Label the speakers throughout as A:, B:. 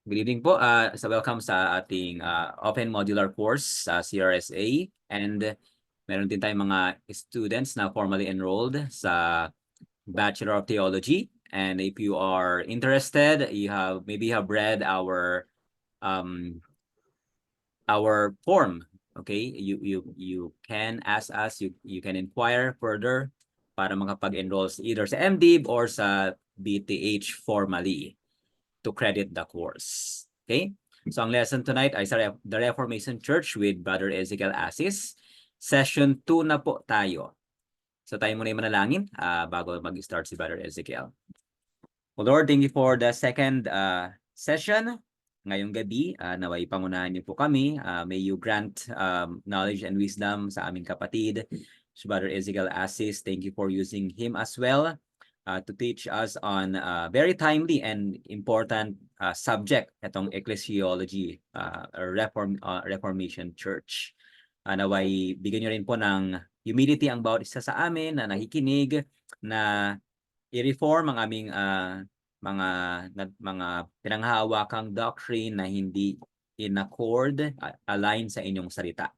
A: Good evening po. Welcome sa ating Open Modular Course sa CRSA. And meron din tayong mga students na formally enrolled sa Bachelor of Theology. And if you are interested, maybe have read our form. Okay, you can ask us, you can inquire further para makapag-enroll either sa MDiv or sa BTH formally to credit the course. Okay? So ang lesson tonight ay sa the Reformation Church with Brother Ezekiel Assis. Session 2 na po tayo. So tayo muna yung manalangin bago mag-start si Brother Ezekiel. Well, Lord, thank you for the second session. Ngayong gabi, naway pangunahan niyo po kami. May you grant knowledge and wisdom sa aming kapatid, si Brother Ezekiel Assis. Thank you for using him as well to teach us on very timely and important subject, itong ecclesiology, Reformation Church. Naway bigyan niyo rin po ng humility ang bawat isa sa amin na nakikinig na i-reform ang aming mga pinanghahawakang doctrine na hindi in accord, align sa inyong salita.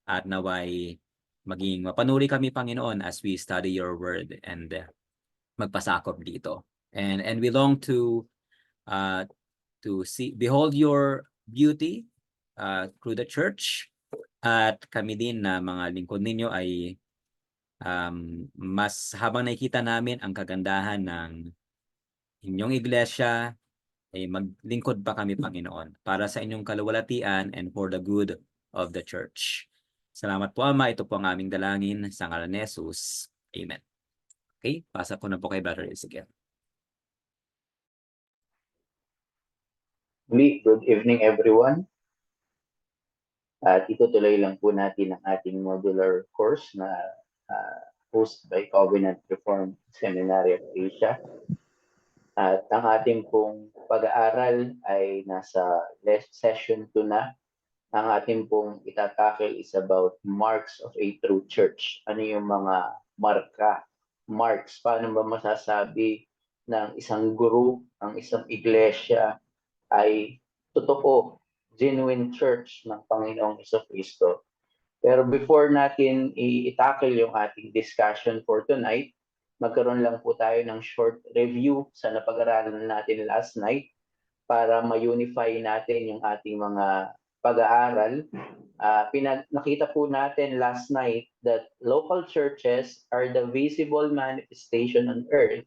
A: At naway maging mapanuri kami, Panginoon, as we study your word and magpasakop dito. And we long to behold your beauty through the church. At kami din na mga lingkod ninyo ay mas habang nakikita namin ang kagandahan ng inyong iglesia, ay maglingkod pa kami, Panginoon, para sa inyong kaluwalhatian and for the good of the church. Salamat po, Ama. Ito po ang aming dalangin sa ngalan ni Jesus. Amen. Okay, pasa ko na po kay Brother Ezekiel.
B: Good evening everyone. At itutuloy lang po natin ang ating modular course na hosted by Covenant Reformed Seminary of Asia. At ang ating pong pag-aaral ay nasa session 2 na. Ang ating pong itatackle is about marks of a true church. Ano yung mga marks? Paano ba masasabi ng isang guru, ang isang iglesia ay totoo, genuine church ng Panginoong Jesucristo. Pero before natin i-tackle yung ating discussion for tonight, magkaroon lang po tayo ng short review sa napag-aralan natin last night para ma-unify natin yung ating mga pag-aaral. Nakita po natin last night that local churches are the visible manifestation on earth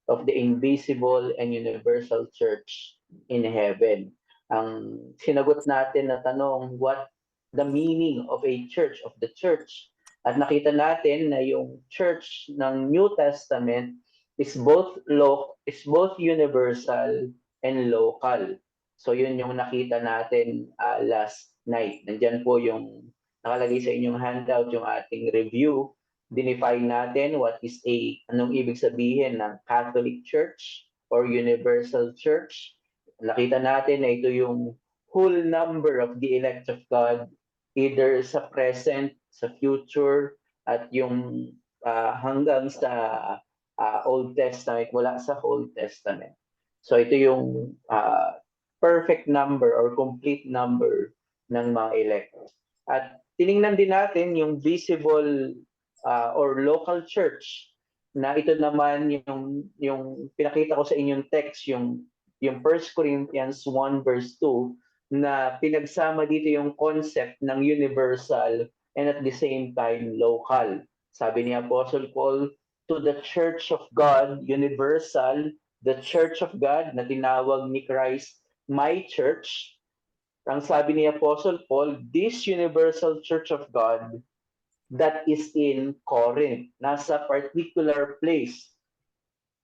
B: of the invisible and universal church in heaven. Ang sinagot natin na tanong, what the meaning of a church, of the church? At nakita natin na yung church ng New Testament is both universal and local. So yun yung nakita natin last night. Nandyan po yung nakalagay sa inyong handout yung ating review. Dinefine natin anong ibig sabihin ng Catholic Church or Universal Church. Nakita natin na ito yung whole number of the elect of God, either sa present, sa future, at yung hanggang sa Old Testament, mula sa Old Testament. So ito yung perfect number or complete number ng mga elect. At tiningnan din natin yung visible or local church na ito naman yung pinakita ko sa inyong text, yung 1 Corinthians 1 verse 2 na pinagsama dito yung concept ng universal and at the same time local. Sabi ni Apostle Paul, to the church of God, universal, the church of God na tinawag ni Christ, my church. Ang sabi ni Apostle Paul, this universal church of God that is in Corinth, nasa particular place.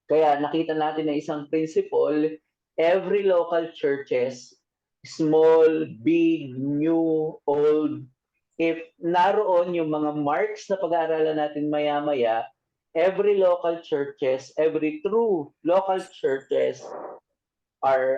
B: Kaya nakita natin na isang principle, every local churches, small, big, new, old, if naroon yung mga marks na pag-aaralan natin maya-maya, every local churches, every true local churches are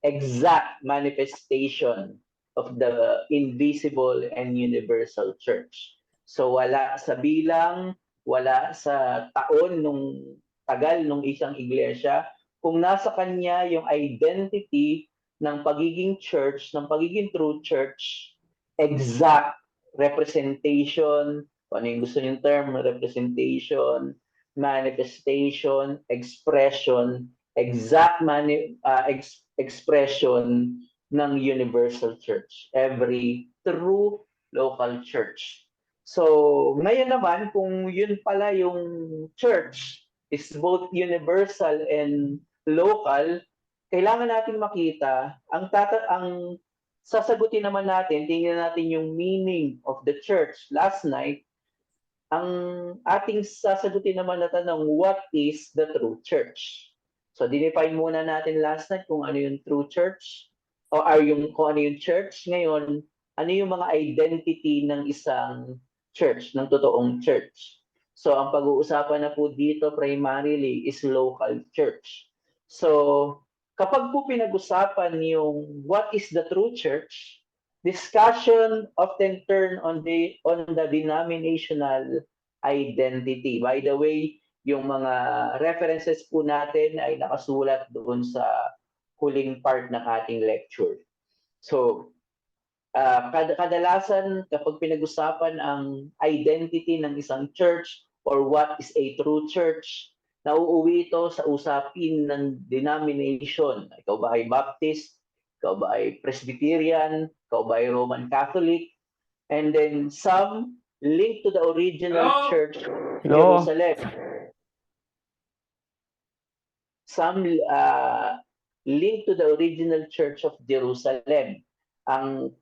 B: exact manifestation of the invisible and universal church. So wala sa bilang, wala sa taon nung tagal nung isang iglesia, kung nasa kanya yung identity ng pagiging church, ng pagiging true church, exact representation, kung ano yung gusto niyong term, representation, manifestation, expression, expression ng universal church, every true local church. So, ngayon naman, kung yun pala yung church is both universal and local, kailangan nating makita, ang sasagutin naman natin, tingnan natin yung meaning of the church last night, ang ating sasagutin naman na tanong, what is the true church? So, dinefine muna natin last night kung ano yung true church, o kung ano yung church. Ngayon, ano yung mga identity ng isang church, ng totoong church. So, ang pag-uusapan na po dito primarily is local church. So, kapag po pinag-usapan yung what is the true church, discussion often turn on the denominational identity. By the way, yung mga references po natin ay nakasulat doon sa huling part ng ating lecture. So, kadalasan kapag pinag-usapan ang identity ng isang church or what is a true church, nauuwi ito sa usapin ng denomination. Ikaw ba ay Baptist? Ikaw ba ay Presbyterian? Ikaw ba ay Roman Catholic? And then some link to the original church, Jerusalem. Some link to the original church of Jerusalem. Ang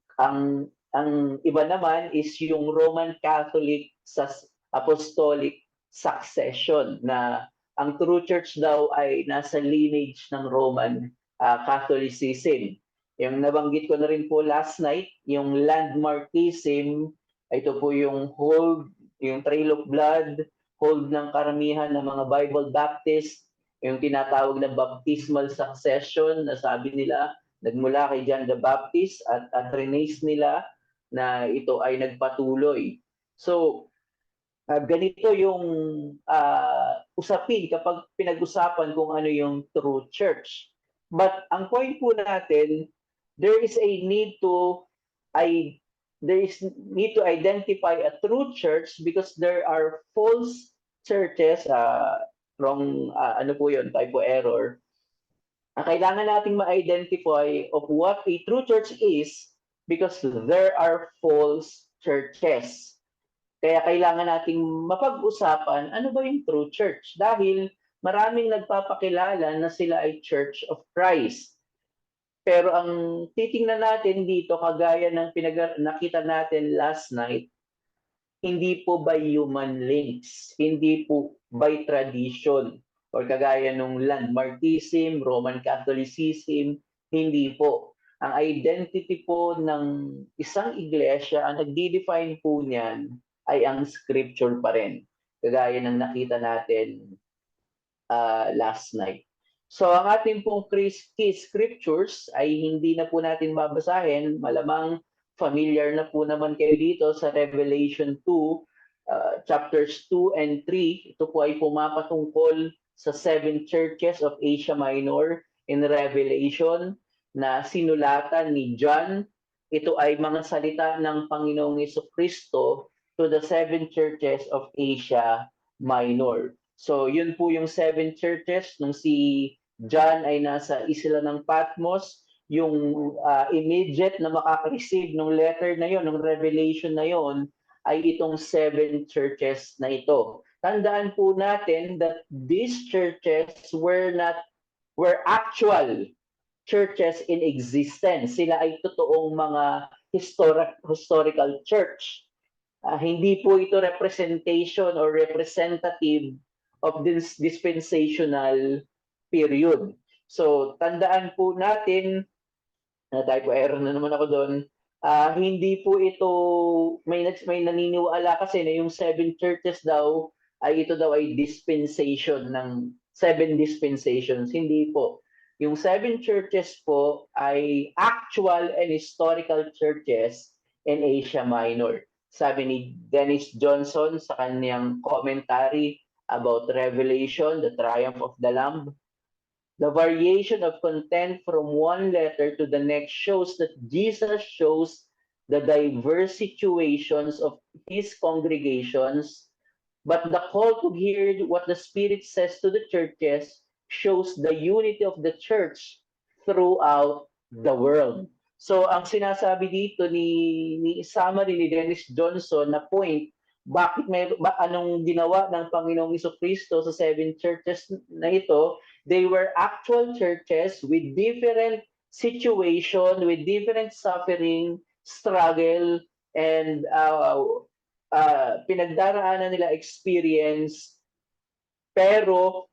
B: iba naman is yung Roman Catholic apostolic succession, na ang true church daw ay nasa lineage ng Roman Catholicism. Yung nabanggit ko na rin po last night, yung landmarkism, ito po yung Trail of Blood, hold ng karamihan ng mga Bible Baptist, yung tinatawag na baptismal succession, na sabi nila nagmula kay John the Baptist at rinace nila na ito ay nagpatuloy. So, ganito yung usapin kapag pinag-usapan kung ano yung true church. But ang point po natin, there is need to identify a true church because there are false churches, ano po yun, typo error. Kailangan nating ma-identify of what a true church is because there are false churches. Kaya kailangan nating mapag-usapan ano ba yung true church, dahil maraming nagpapakilala na sila ay Church of Christ. Pero ang titingnan natin dito, kagaya ng nakita natin last night, hindi po by human links, hindi po by tradition, or kagaya nung landmarkism, Roman Catholicism, hindi po. Ang identity po ng isang iglesia, ang nagdi-define po niyan ay ang scripture pa rin, kagaya ng nakita natin last night. So ang ating pong key scriptures ay hindi na po natin babasahin, malamang familiar na po naman kayo dito sa Revelation 2, chapters 2 and 3. Ito po ay pumapatungkol sa 7 churches of Asia Minor in Revelation na sinulatan ni John. Ito ay mga salita ng Panginoong Jesucristo to the 7 churches of Asia Minor. So yun po yung 7 churches nung si John ay nasa isla ng Patmos. Yung immediate na makaka-receive ng letter na yon, ng revelation na yon, ay itong 7 churches na ito. Tandaan po natin that these churches were actual churches in existence. Sila ay totoong mga historical church. Hindi po ito representation or representative of this dispensational period. So, tandaan po natin, typo error na naman ako doon, hindi po ito, may naniniwala kasi na yung 7 churches daw, ito daw ay dispensation ng 7 dispensations. Hindi po. Yung 7 churches po ay actual and historical churches in Asia Minor. Sabi ni Dennis Johnson sa kanyang commentary about Revelation, the Triumph of the Lamb, The variation of content from one letter to the next shows that Jesus shows the diverse situations of his congregations, but the call to hear what the Spirit says to the churches shows the unity of the church throughout the world. So ang sinasabi dito ni summary ni Dennis Johnson na point, anong ginawa ng Panginoong Jesucristo sa 7 churches na ito? They were actual churches with different situation, with different suffering, struggle, and pinagdaraanan nila experience, pero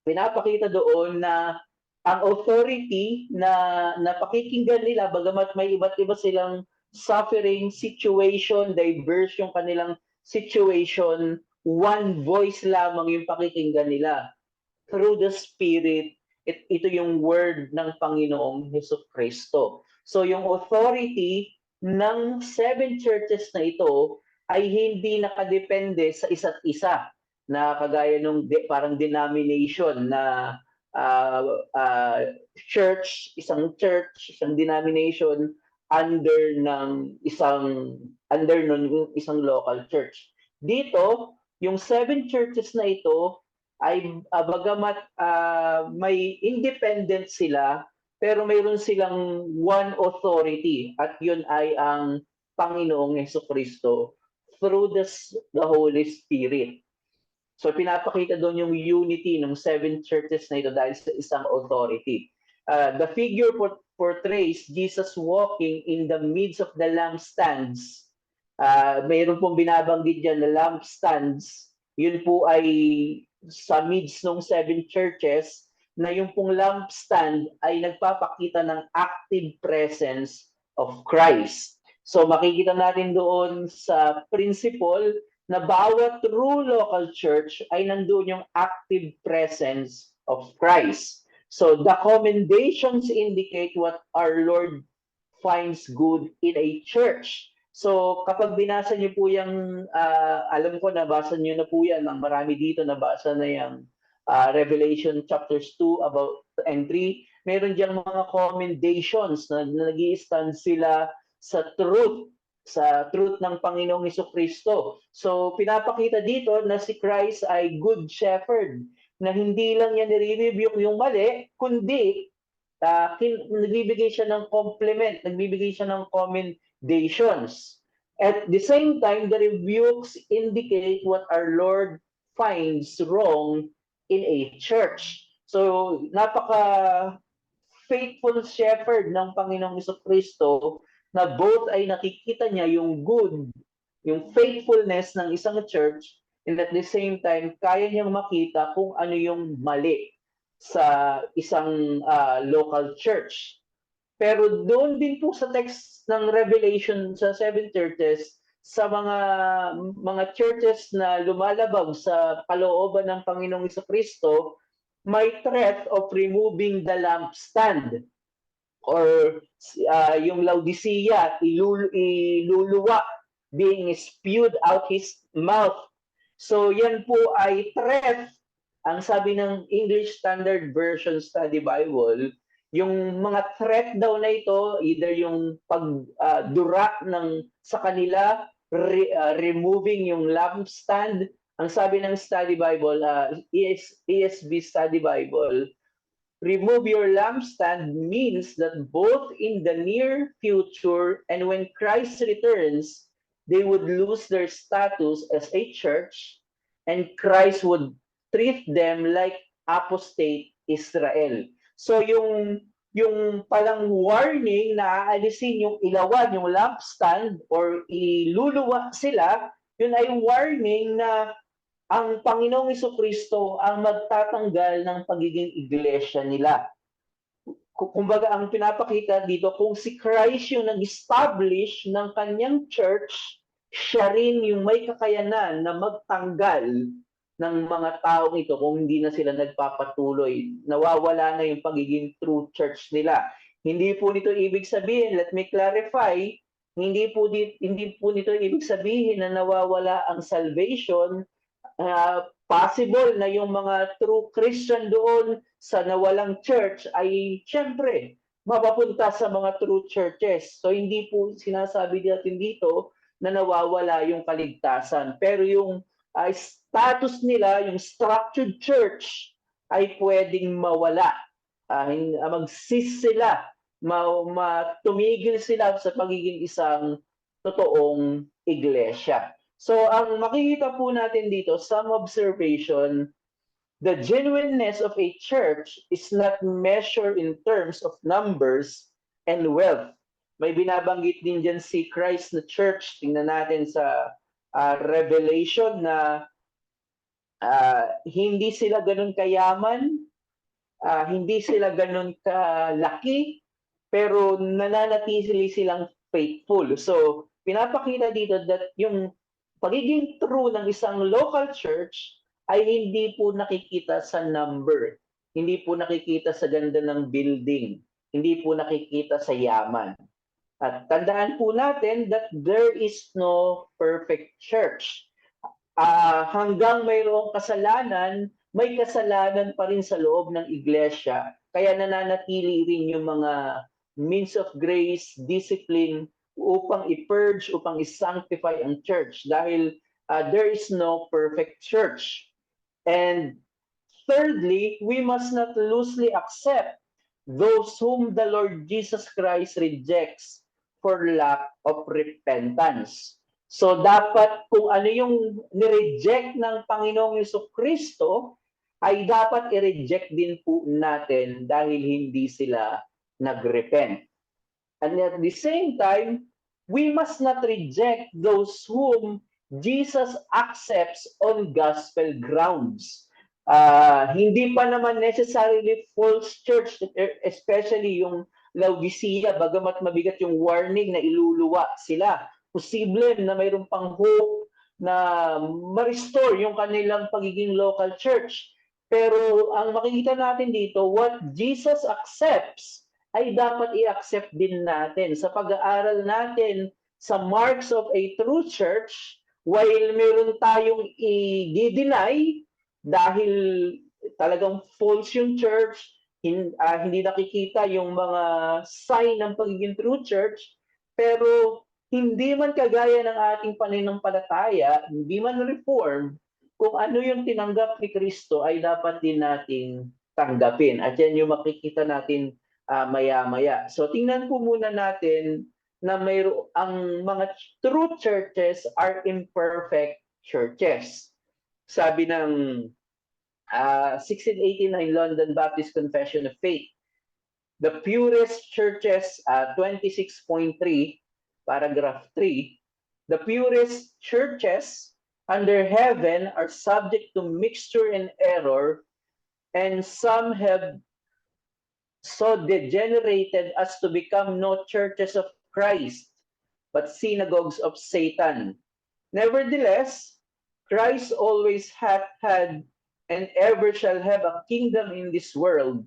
B: pinapakita doon na ang authority na napakikinggan nila, bagamat may iba't iba silang suffering, situation, diverse yung kanilang situation, one voice lamang yung pakikinggan nila. Through the Spirit, ito yung word ng Panginoong Jesucristo. So yung authority ng 7 churches na ito ay hindi nakadepende sa isa't isa, na kagaya nung parang denomination na church, isang denomination under isang local church. Dito, yung 7 churches na ito ay bagamat may independent sila, pero mayroon silang one authority, at yun ay ang Panginoong Jesucristo through the Holy Spirit. So pinapakita doon yung unity ng 7 churches na ito dahil sa isang authority. The figure portrays Jesus walking in the midst of the lampstands. Mayroon pong binabanggit dyan na lampstands. Yun po ay sa midst ng 7 churches, na yung pong lampstand ay nagpapakita ng active presence of Christ. So makikita natin doon sa principle na bawat true local church ay nandoon yung active presence of Christ. So the commendations indicate what our Lord finds good in a church. So kapag binasa niyo po yung, alam ko nabasa niyo na po yan, ang marami dito nabasa na yung Revelation chapters 2 about and 3, meron diyang mga commendations na nag-i-stand sila sa truth ng Panginoong Jesucristo. So pinapakita dito na si Christ ay good shepherd, na hindi lang niya nire-rebuke yung mali, kundi nagbibigay siya ng compliment, nagbibigay siya ng commendations. At the same time, the rebukes indicate what our Lord finds wrong in a church. So napaka faithful shepherd ng Panginoong Jesucristo, na both ay nakikita niya yung good, yung faithfulness ng isang church, and at the same time, kaya niyang makita kung ano yung mali sa isang local church. Pero doon din po sa text ng Revelation sa 7 churches, sa mga churches na lumalabag sa kalooban ng Panginoong Jesucristo, may threat of removing the lampstand, or yung Laodicea, iluluwa, being spewed out his mouth. So yan po ay threat. Ang sabi ng English Standard Version Study Bible, yung mga threat daw na ito, either yung pagdura sa kanila, removing yung lampstand. Ang sabi ng Study Bible, ESV Study Bible, remove your lampstand means that both in the near future and when Christ returns, they would lose their status as a church, and Christ would treat them like apostate Israel. So yung palang warning na aalisin yung ilawan, yung lampstand, or iluluwa sila, yun ay warning na ang Panginoong Jesucristo ang magtatanggal ng pagiging iglesia nila. Kumbaga, ang pinapakita dito, kung si Christ yung nag-establish ng kanyang church, siya rin yung may kakayanan na magtanggal ng mga taong ito kung hindi na sila nagpapatuloy. Nawawala na yung pagiging true church nila. Hindi po nito ibig sabihin, let me clarify, hindi po nito ibig sabihin na nawawala ang salvation. Possible na yung mga true Christian doon sa nawalang church ay syempre mapapunta sa mga true churches. So hindi po sinasabi natin dito na nawawala yung kaligtasan. Pero yung status nila, yung structured church, ay pwedeng mawala. Mag-cease sila, tumigil sila sa pagiging isang totoong iglesia. So ang makikita po natin dito, some observation, the genuineness of a church is not measured in terms of numbers and wealth. May binabanggit din dyan si Christ na church. Tingnan natin sa Revelation na hindi sila ganun kayaman, hindi sila ganun kalaki, pero nananatili silang faithful. So, pinapakita dito that yung pagiging true ng isang local church ay hindi po nakikita sa number, hindi po nakikita sa ganda ng building, hindi po nakikita sa yaman. At tandaan po natin that there is no perfect church. Hanggang mayroong kasalanan, may kasalanan pa rin sa loob ng iglesia. Kaya nananatili rin yung mga means of grace, discipline, upang i-purge, upang i-sanctify ang church. Dahil there is no perfect church. And thirdly, we must not loosely accept those whom the Lord Jesus Christ rejects for lack of repentance. So dapat kung ano yung nireject ng Panginoong Jesucristo, ay dapat i-reject din po natin dahil hindi sila nag-repent. And at the same time, we must not reject those whom Jesus accepts on gospel grounds. Hindi pa naman necessarily false church, especially yung Laodicea, bagamat mabigat yung warning na iluluwa sila. Posible na mayroon pang hope na ma-restore yung kanilang pagiging local church. Pero ang makikita natin dito, what Jesus accepts ay dapat i-accept din natin. Sa pag-aaral natin sa marks of a true church, while meron tayong i-deny dahil talagang false yung church, hindi nakikita yung mga sign ng pagiging true church, pero hindi man kagaya ng ating pananampalataya, hindi man reform, kung ano yung tinanggap ni Kristo ay dapat din nating tanggapin. At yan yung makikita natin maya-maya. So tingnan po muna natin na ang mga true churches are imperfect churches. Sabi ng 1689 London Baptist Confession of Faith, the purest churches, 26.3, paragraph 3, the purest churches under heaven are subject to mixture and error, and some have so degenerated as to become no churches of Christ, but synagogues of Satan. Nevertheless, Christ always hath had and ever shall have a kingdom in this world,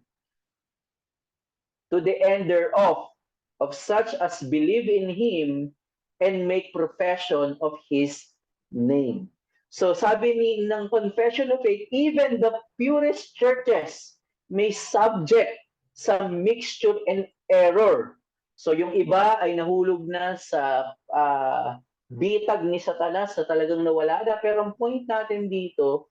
B: to the end thereof, of such as believe in him and make profession of his name. So sabi ng Confession of Faith, even the purest churches may subject some mixture and error. So yung iba ay nahulog na sa bitag ni Satanas na talagang nawala na. Pero ang point natin dito,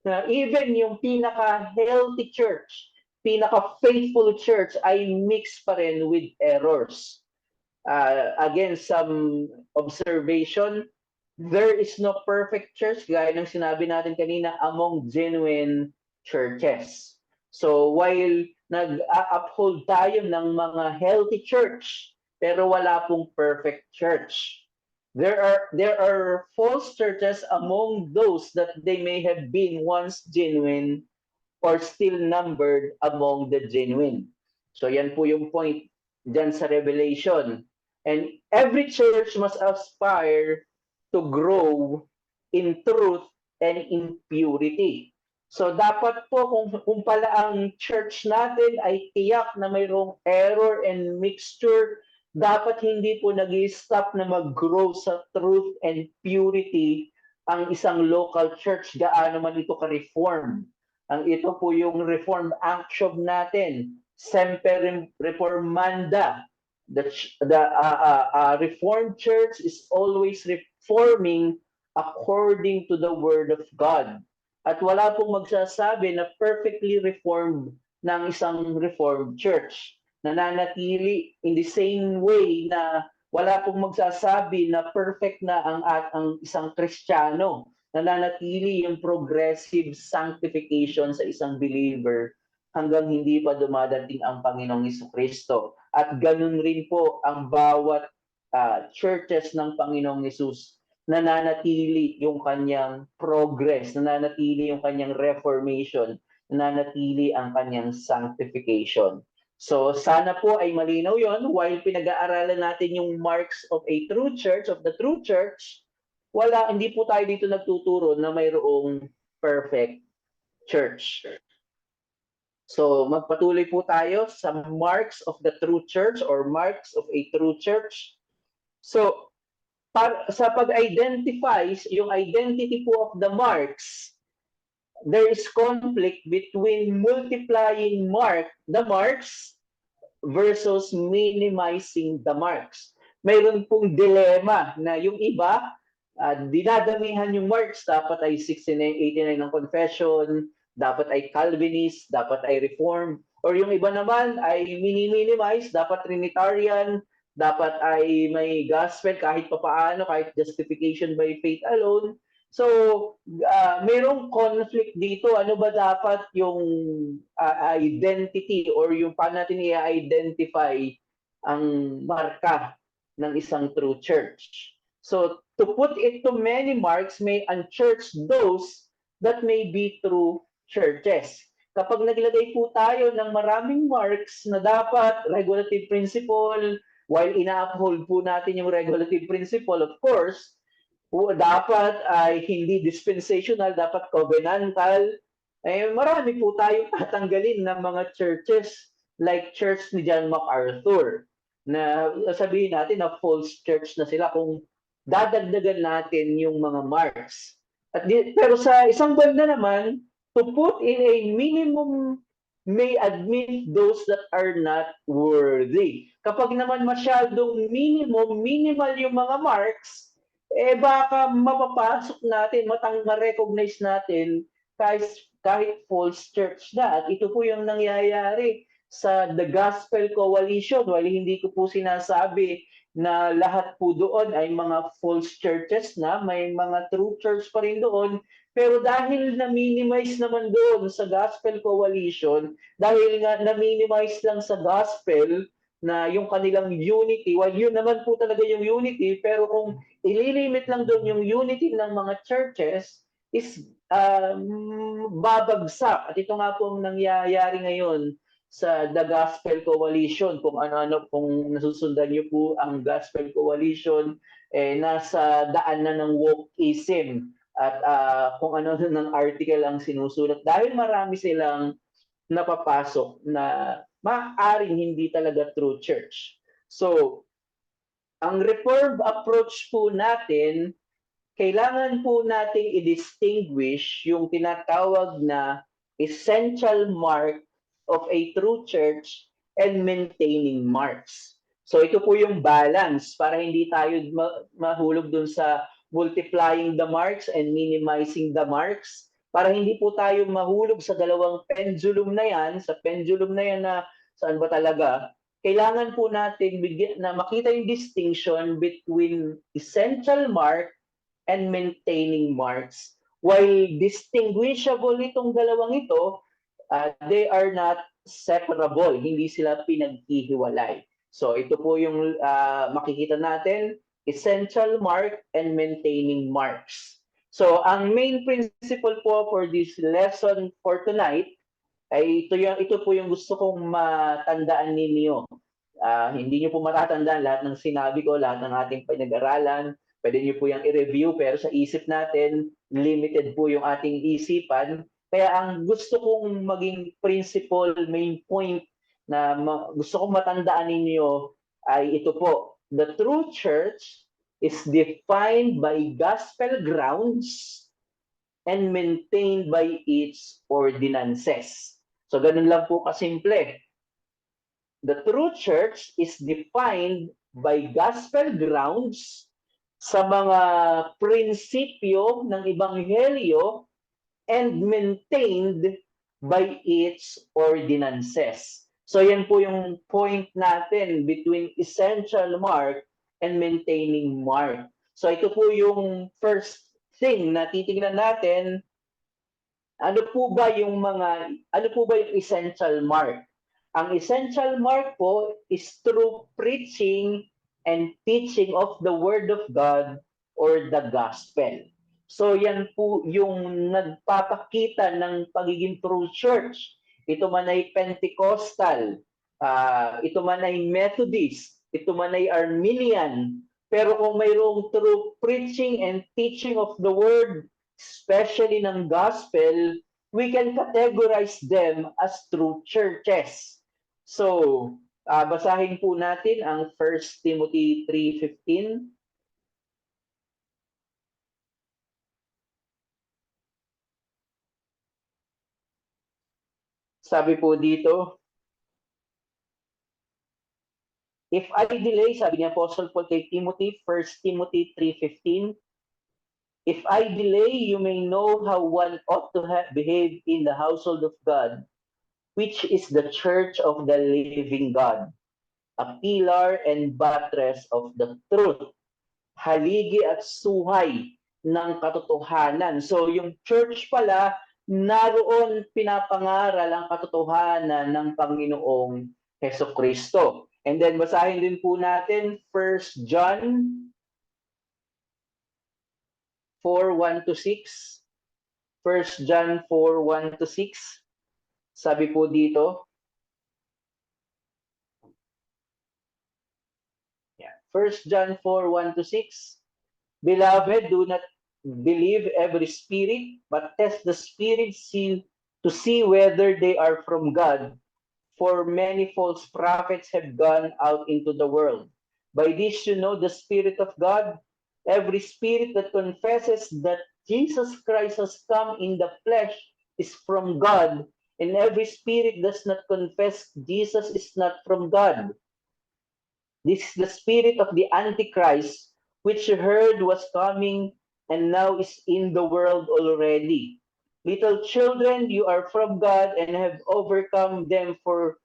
B: na even yung pinaka-healthy church, pinaka-faithful church ay mixed pa rin with errors. Again, some observation, there is no perfect church, gaya ng sinabi natin kanina, among genuine churches. So while nag-uphold tayo ng mga healthy church, pero wala pong perfect church. There are false churches among those that they may have been once genuine or still numbered among the genuine. So yan po yung point dyan sa Revelation. And every church must aspire to grow in truth and in purity. So dapat po kung pala ang church natin ay tiyak na mayroong error and mixture, dapat hindi po nag-i-stop na mag-grow sa truth and purity ang isang local church, gaano man ito ka-reform. Ang ito po yung reform action natin, semper reformanda. The Reformed Church is always reforming according to the Word of God. At wala pong magsasabi na perfectly reformed ng isang Reformed Church. Nananatili in the same way na wala pong magsasabi na perfect na ang isang Kristiyano. Nananatili yung progressive sanctification sa isang believer hanggang hindi pa dumadating ang Panginoong Jesucristo. At ganun rin po ang bawat churches ng Panginoong Hesus. Nananatili yung kanyang progress, nananatili yung kanyang reformation, nananatili ang kanyang sanctification. So sana po ay malinaw yon while pinag-aaralan natin yung marks of a true church, of the true church, hindi po tayo dito nagtuturo na mayroong perfect church. So magpatuloy po tayo sa marks of the true church or marks of a true church. So sa pag-identify, yung identity po of the marks, there is conflict between multiplying the marks versus minimizing the marks. Mayroon pong dilemma na yung iba, dinadamihan yung marks, dapat ay 69, 89 ng confession, dapat ay Calvinist, dapat ay Reformed, or yung iba naman ay minimize, dapat Trinitarian, dapat ay may gospel kahit papaano, kahit justification by faith alone. So, mayroong conflict dito. Ano ba dapat yung identity or yung paano natin i-identify ang marka ng isang true church? So, to put it to many marks, may unchurch those that may be true churches. Kapag naglagay po tayo ng maraming marks na dapat regulative principle, while ina-uphold po natin yung regulative principle, of course, dapat ay hindi dispensational, dapat covenantal. Marami po tayong tatanggalin ng mga churches like church ni John MacArthur na sabihin natin na false church na sila kung dadagdagan natin yung mga marks. Pero sa isang banda naman, to put in a minimum may admit those that are not worthy. Kapag naman masyadong minimal yung mga marks, baka mapapasok natin, ma-recognize natin kahit false church na. At ito po yung nangyayari sa The Gospel Coalition. While hindi ko po sinasabi na lahat po doon ay mga false churches na, may mga true church pa rin doon. Pero dahil na-minimize naman doon sa Gospel Coalition, dahil nga na-minimize lang sa gospel na yung kanilang unity, while yun naman po talaga yung unity, pero kung ililimit lang doon yung unity ng mga churches, is babagsak. At ito nga po ang nangyayari ngayon sa The Gospel Coalition. Kung ano-ano, kung nasusundan niyo po ang Gospel Coalition, nasa daan na ng wokeism at kung ano ng article ang sinusulat. Dahil marami silang napapasok na maaaring hindi talaga true church. So, ang reformed approach po natin, kailangan po nating i-distinguish yung tinatawag na essential mark of a true church and maintaining marks. So ito po yung balance para hindi tayo mahulog dun sa multiplying the marks and minimizing the marks. Para hindi po tayo mahulog sa dalawang pendulum na yan, sa pendulum na yan na saan ba talaga, kailangan po natin na makita yung distinction between essential mark and maintaining marks. While distinguishable itong dalawang ito, they are not separable. Hindi sila pinaghihiwalay. So ito po yung makikita natin, essential mark and maintaining marks. So ang main principle po for this lesson for tonight ay ito po yung gusto kong matandaan ninyo. Hindi niyo po matatandaan lahat ng sinabi ko, lahat ng ating pinag-aralan. Pwede niyo po yung i-review, pero sa isip natin, limited po yung ating isipan. Kaya ang gusto kong maging principle, main point na gusto kong matandaan ninyo ay ito po. The true church is defined by gospel grounds and maintained by its ordinances. So ganun lang po kasimple. The true church is defined by gospel grounds sa mga prinsipyo ng ebanghelyo and maintained by its ordinances. So yan po yung point natin between essential mark and maintaining mark. So ito po yung first thing na titingnan natin, ano po ba yung essential mark? Ang essential mark po is through preaching and teaching of the Word of God or the Gospel. So yan po yung nagpapakita ng pagiging true church. Ito man ay Pentecostal, ito man ay Methodist, ito man ay Arminian, pero kung mayroong true preaching and teaching of the Word, especially ng Gospel, we can categorize them as true churches. So, basahin po natin ang 1 Timothy 3:15. Sabi po dito, if I delay, sabi ni Apostle Paul kay Timothy, 1 Timothy 3:15, if I delay, you may know how one ought to behave in the household of God, which is the church of the living God, a pillar and buttress of the truth, haligi at suhay ng katotohanan. So yung church pala, naroon pinapangaral ang katotohanan ng Panginoong Hesukristo. And then basahin din po natin 1 John 4:1-6. 1 John 4:1-6. Sabi po dito, 1 John 4:1-6. Beloved, do not believe every spirit, but test the spirits to see whether they are from God. For many false prophets have gone out into the world. By this you know the Spirit of God. Every spirit that confesses that Jesus Christ has come in the flesh is from God, and every spirit does not confess Jesus is not from God. This is the spirit of the Antichrist, which you heard was coming and now is in the world already. Little children, you are from God and have overcome them, for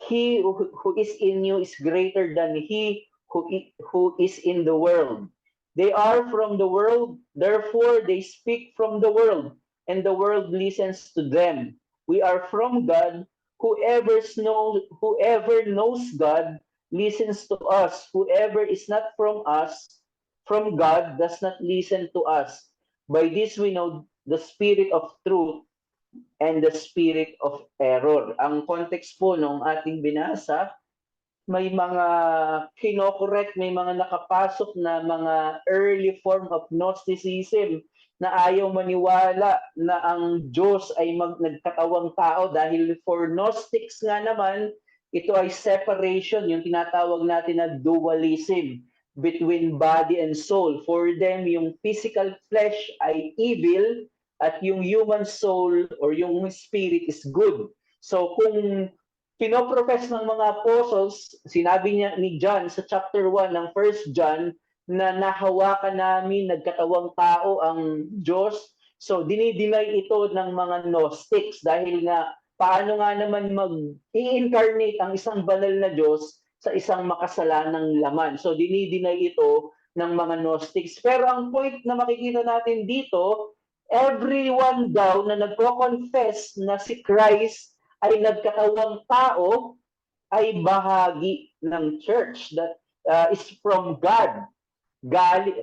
B: he who is in you is greater than he who is in the world. They are from the world, therefore they speak from the world, and the world listens to them. We are from God. Whoever knows God listens to us. Whoever is not from us, from God, does not listen to us. By this we know the spirit of truth and the spirit of error. Ang context po nung ating binasa, may mga kinokorek, may mga nakapasok na mga early form of Gnosticism na ayaw maniwala na ang Diyos ay nagkatawang tao, dahil for Gnostics nga naman, ito ay separation, yung tinatawag natin na dualism between body and soul. For them, yung physical flesh ay evil at yung human soul or yung spirit is good. So kung pinoprofess ng mga apostles, sinabi niya ni John sa chapter 1 ng 1 John na nahawakan namin, nagkatawang tao ang Diyos. So dinideny ito ng mga Gnostics dahil nga paano nga naman mag-i-incarnate ang isang banal na Diyos sa isang makasalanang laman. So dinideny ito ng mga Gnostics. Pero ang point na makikita natin dito, everyone daw na nagko-confess na si Christ ay nagkatawang tao ay bahagi ng church that is from God,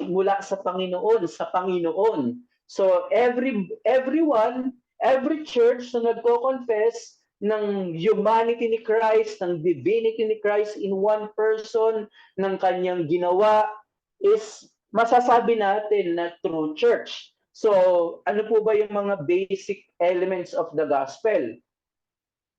B: mula sa Panginoon, sa Panginoon. So everyone, every church na nagko-confess ng humanity ni Christ, ng divinity ni Christ in one person, ng kanyang ginawa, is masasabi natin na true church. So ano po ba yung mga basic elements of the gospel?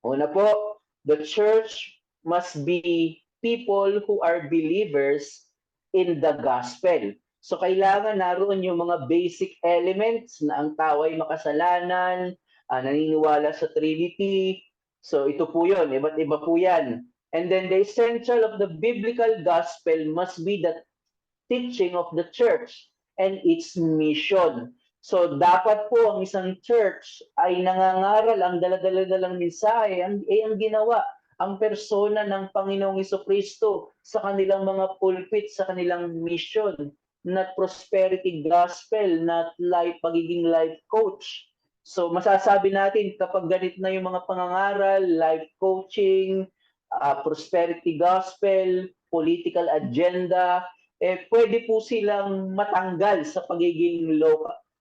B: Una po, the church must be people who are believers in the gospel. So kailangan naroon yung mga basic elements na ang tao ay makasalanan, naniniwala sa Trinity. So ito po yun, iba't iba po yan. And then the essential of the biblical gospel must be the teaching of the church and its mission. So dapat po ang isang church ay nangangaral ang daladala-dalang mensahe ang ginawa ang persona ng Panginoong Jesucristo sa kanilang mga pulpit, sa kanilang mission, not prosperity gospel, not pagiging life coach. So masasabi natin kapag ganit na yung mga pangangaral, life coaching, prosperity gospel, political agenda, pwede po silang matanggal sa pagiging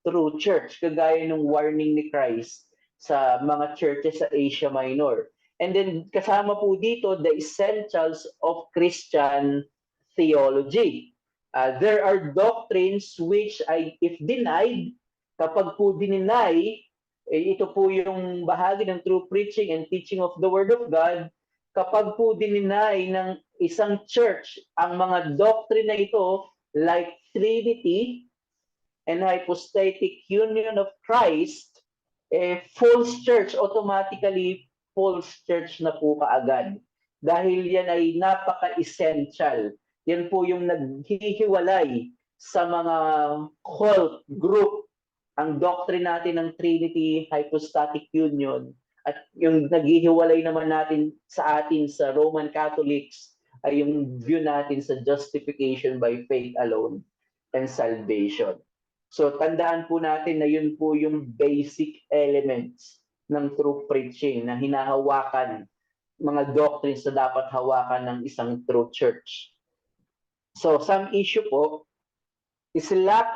B: true church, kagaya ng warning ni Christ sa mga churches sa Asia Minor. And then kasama po dito the essentials of Christian theology. There are doctrines which if denied, kapag po dininay, ito po yung bahagi ng true preaching and teaching of the Word of God, kapag po dininay ng isang church ang mga doctrine na ito, like Trinity and hypostatic union of Christ, false church, automatically false church na po kaagad. Dahil yan ay napaka-essential. Yan po yung naghihiwalay sa mga cult group, ang doctrine natin ng Trinity, hypostatic union, at yung naghihiwalay naman natin sa atin sa Roman Catholics ay yung view natin sa justification by faith alone and salvation. So tandaan po natin na yun po yung basic elements ng true preaching na hinahawakan, mga doctrines na dapat hawakan ng isang true church. So some issue po is lack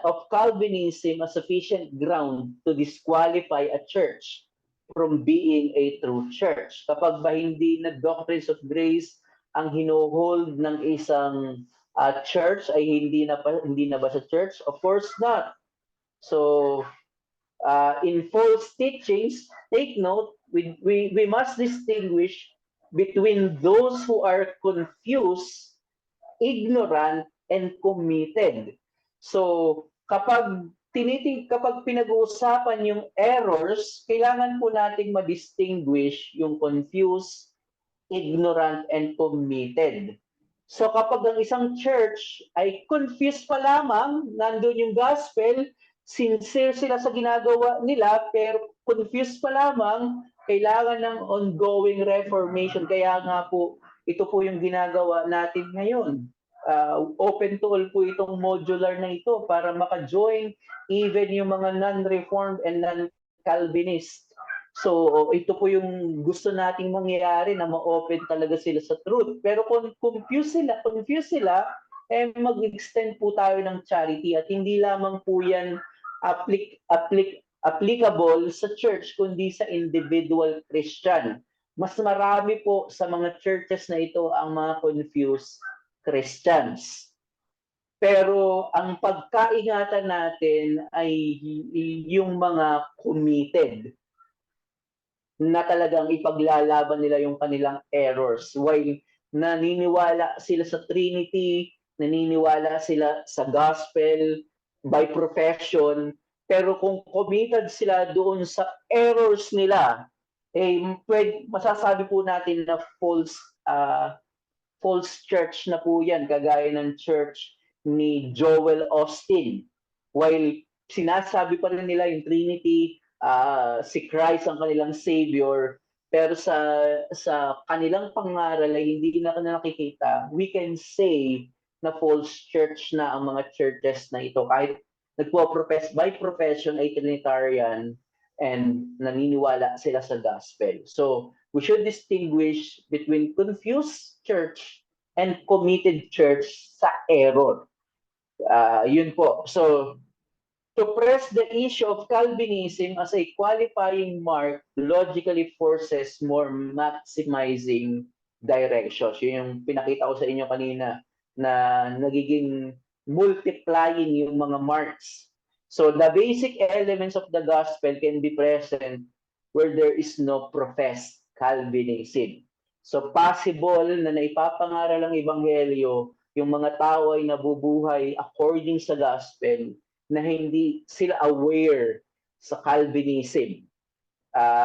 B: of Calvinism a sufficient ground to disqualify a church from being a true church. Kapag ba hindi na doctrines of grace ang hinuhold ng isang church, ay hindi na ba sa church? Of course not. So in false teachings, take note, we must distinguish between those who are confused, ignorant, and committed. So kapag pinag-uusapan yung errors, kailangan po nating ma-distinguish yung confused, ignorant, and committed. So kapag ang isang church ay confused pa lamang, nandun yung gospel, sincere sila sa ginagawa nila, pero confused pa lamang, kailangan ng ongoing reformation. Kaya nga po, ito po yung ginagawa natin ngayon. Open to all po itong modular na ito para maka-join even yung mga non-reformed and non-Calvinist. So ito po yung gusto nating mangyari, na ma-open talaga sila sa truth. Pero kung confused sila, mag-extend po tayo ng charity, at hindi lamang po yan applicable sa church kundi sa individual Christian. Mas marami po sa mga churches na ito ang mga confused Christians. Pero ang pagkaingatan natin ay yung mga committed na talagang ipaglalaban nila yung kanilang errors. While naniniwala sila sa Trinity, naniniwala sila sa gospel by profession, pero kung committed sila doon sa errors nila, masasabi po natin na false church na po yan, kagaya ng church ni Joel Austin. While sinasabi pa rin nila yung Trinity, si Christ ang kanilang Savior, pero sa kanilang pangaral ay hindi na nakikita, we can say na false church na ang mga churches na ito. Kahit nagpo-profess by profession ay Trinitarian and naniniwala sila sa gospel. So we should distinguish between confused church and committed church sa error. Yun po. So to press the issue of Calvinism as a qualifying mark logically forces more maximizing directions. Yun yung pinakita ko sa inyo kanina, na nagiging multiplying yung mga marks. So the basic elements of the gospel can be present where there is no professed Calvinism. So possible na naipapangaral ang ebanghelyo yung mga tao ay nabubuhay according sa gospel na hindi sila aware sa Calvinism.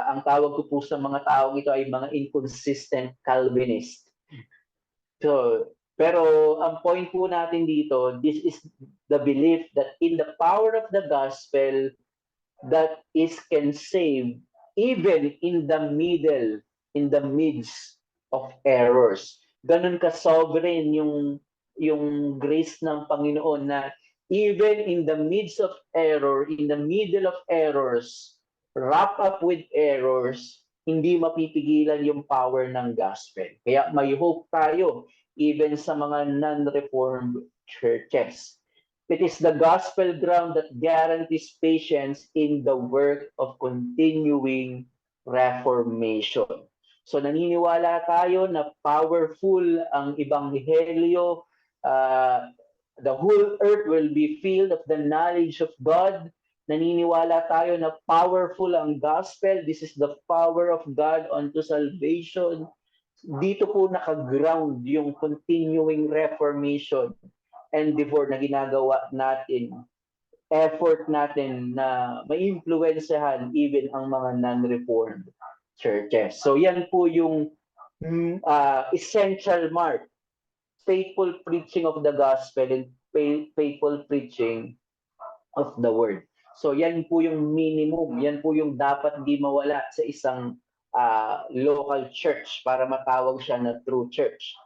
B: Ang tawag ko po sa mga taong ito ay mga inconsistent Calvinist. So, pero ang point po natin dito, this is the belief that in the power of the gospel that is can save even in the midst of errors. Ganun ka sovereign yung grace ng Panginoon na even in the midst of error, in the middle of errors, wrap up with errors, hindi mapipigilan yung power ng gospel. Kaya may hope tayo even sa mga non-reformed churches. It is the gospel ground that guarantees patience in the work of continuing reformation. So naniniwala tayo na powerful ang Ebanghelyo. The whole earth will be filled of the knowledge of God. Naniniwala tayo na powerful ang gospel. This is the power of God unto salvation. Dito po nakaground yung continuing reformation endeavor na ginagawa natin, effort natin na ma-influensyahan even ang mga non-reformed churches. So yan po yung essential mark, faithful preaching of the gospel and faithful preaching of the word. So yan po yung minimum, yan po yung dapat di mawala sa isang local church para matawag siya na true church.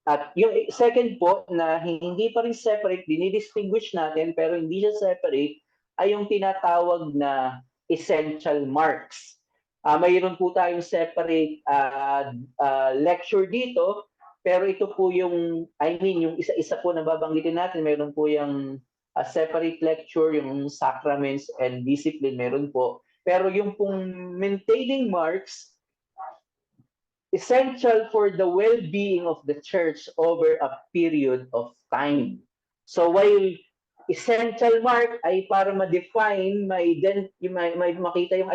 B: At yung second po na hindi pa rin separate, dinidistinguish natin pero hindi siya separate, ay yung tinatawag na essential marks. Mayroon po tayong separate lecture dito, pero ito po yung, yung isa-isa po na babanggitin natin, mayroon po yung separate lecture, yung sacraments and discipline, meron po. Pero yung pong maintaining marks, essential for the well-being of the church over a period of time. So while essential mark ay para ma-define, makita yung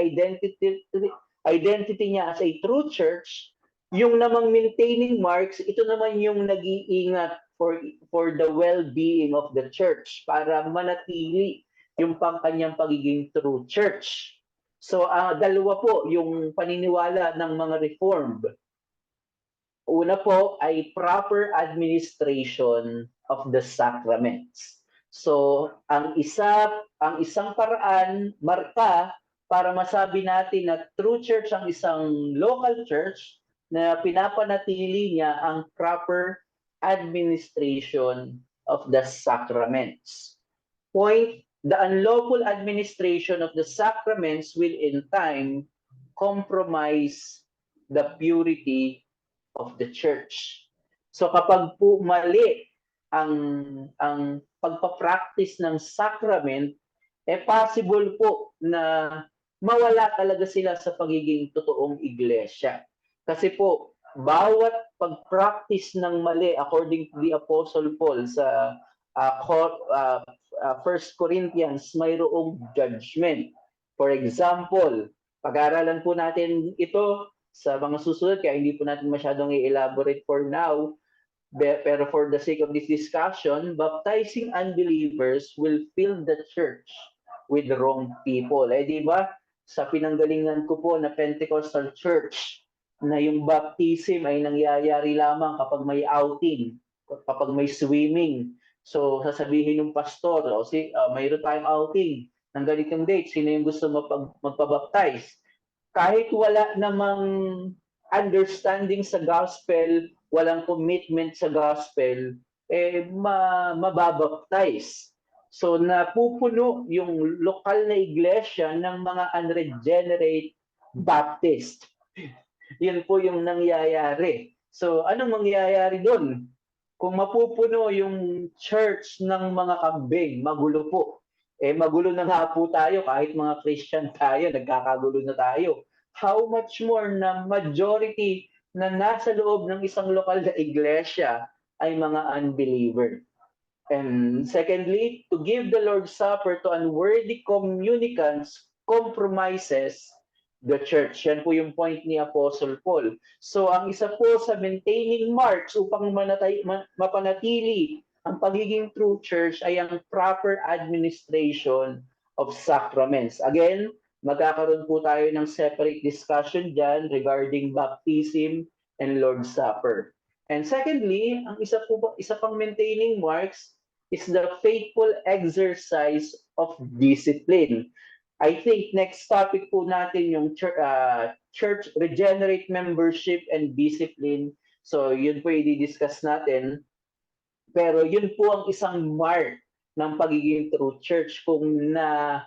B: identity niya as a true church, yung namang maintaining marks, ito naman yung nag-iingat for the well-being of the church para manatili yung kanyang pagiging true church. So dalawa po yung paniniwala ng mga Reformed. Una po ay proper administration of the sacraments. So ang isang paraan, marka para masabi natin na true church ang isang local church na pinapanatili niya ang proper administration of the sacraments. Point, the unlawful administration of the sacraments will in time compromise the purity of the church. So kapag po mali ang pagpapractice ng sacrament, possible po na mawala talaga sila sa pagiging totoong iglesia. Kasi po, bawat pag-practice ng mali, according to the Apostle Paul sa 1 Corinthians, mayroong judgment. For example, pag-aralan po natin ito sa mga susunod, kaya hindi po natin masyadong i-elaborate for now, pero for the sake of this discussion, baptizing unbelievers will fill the church with the wrong people. Di ba? Sa pinanggalingan ko po na Pentecostal church, na yung baptism ay nangyayari lamang kapag may outing, kapag may swimming. So sasabihin ng pastor, mayroon tayong outing ng ganitong date, sino yung gusto magpabaptize? Kahit wala namang understanding sa gospel, walang commitment sa gospel, mababaptize. So napupuno yung lokal na iglesia ng mga unregenerate Baptist. Yan po yung nangyayari. So anong mangyayari doon? Kung mapupuno yung church ng mga kambing, magulo po. Magulo na nga po tayo, kahit mga Christian tayo, nagkakagulo na tayo. How much more na majority na nasa loob ng isang lokal na iglesia ay mga unbeliever. And secondly, to give the Lord's Supper to unworthy communicants compromises the church. Yan po yung point ni Apostle Paul. So ang isa po sa maintaining marks upang mapanatili ang pagiging true church ay ang proper administration of sacraments. Again, magkakaroon po tayo ng separate discussion dyan regarding baptism and Lord's Supper. And secondly, ang isa pang maintaining marks is the faithful exercise of discipline. I think next topic po natin yung church regenerate membership and discipline. So yun po i-discuss natin. Pero yun po ang isang mark ng pagiging true church kung na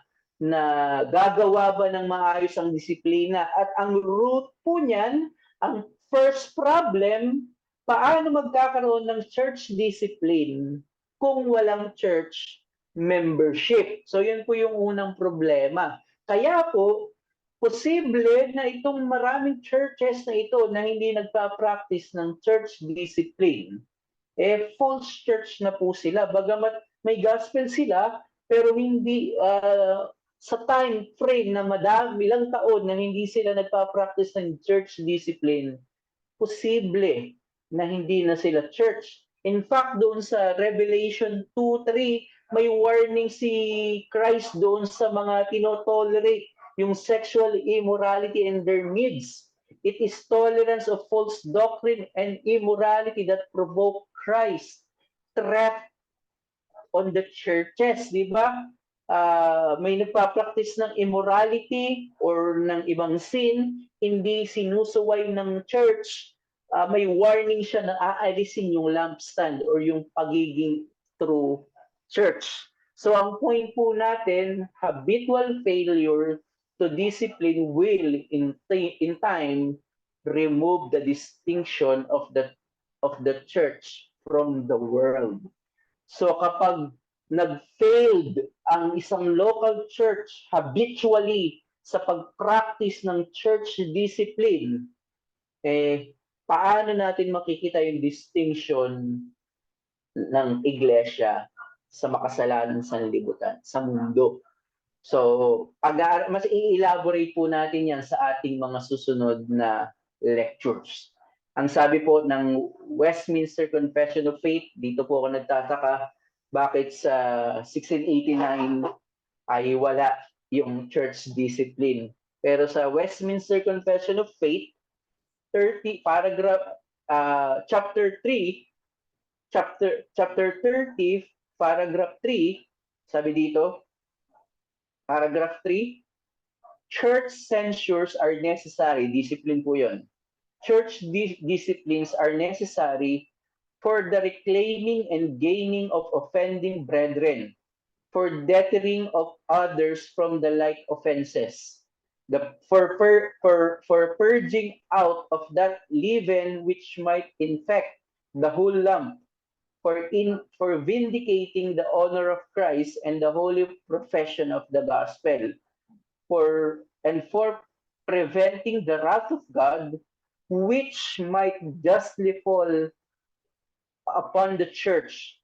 B: gagawa ba ng maayos ang disiplina. At ang root po niyan, ang first problem, paano magkakaroon ng church discipline kung walang church membership? So yun po yung unang problema. Kaya po, posible na itong maraming churches na ito na hindi nagpa-practice ng church discipline, false church na po sila. Bagamat may gospel sila, pero hindi sa time frame na madami ilang taon na hindi sila nagpa-practice ng church discipline, posible na hindi na sila church. In fact, doon sa Revelation 2:3, may warning si Christ doon sa mga tinotolerate yung sexual immorality in their midst. It is tolerance of false doctrine and immorality that provoke Christ threat on the churches, di ba? May nagpa-practice ng immorality or ng ibang sin, hindi sinusuway ng church, may warning siya na aalisin yung lampstand or yung pagiging true church. So ang point po natin, habitual failure to discipline will in time remove the distinction of the church from the world. So kapag nag-failed ang isang local church habitually sa pag-practice ng church discipline, paano natin makikita yung distinction ng iglesia sa makasalanan sanlibutan, sa mundo? So, mas i-elaborate po natin yan sa ating mga susunod na lectures. Ang sabi po ng Westminster Confession of Faith, dito po ako nagtataka bakit sa 1689 ay wala yung church discipline. Pero sa Westminster Confession of Faith, chapter 30, paragraph 3, sabi dito, paragraph 3, church censures are necessary. Discipline po yun. Church disciplines are necessary for the reclaiming and gaining of offending brethren, for deterring of others from the like offenses, for purging out of that leaven which might infect the whole lump, for vindicating the honor of Christ and the holy profession of the gospel, for preventing the wrath of God, which might justly fall upon the church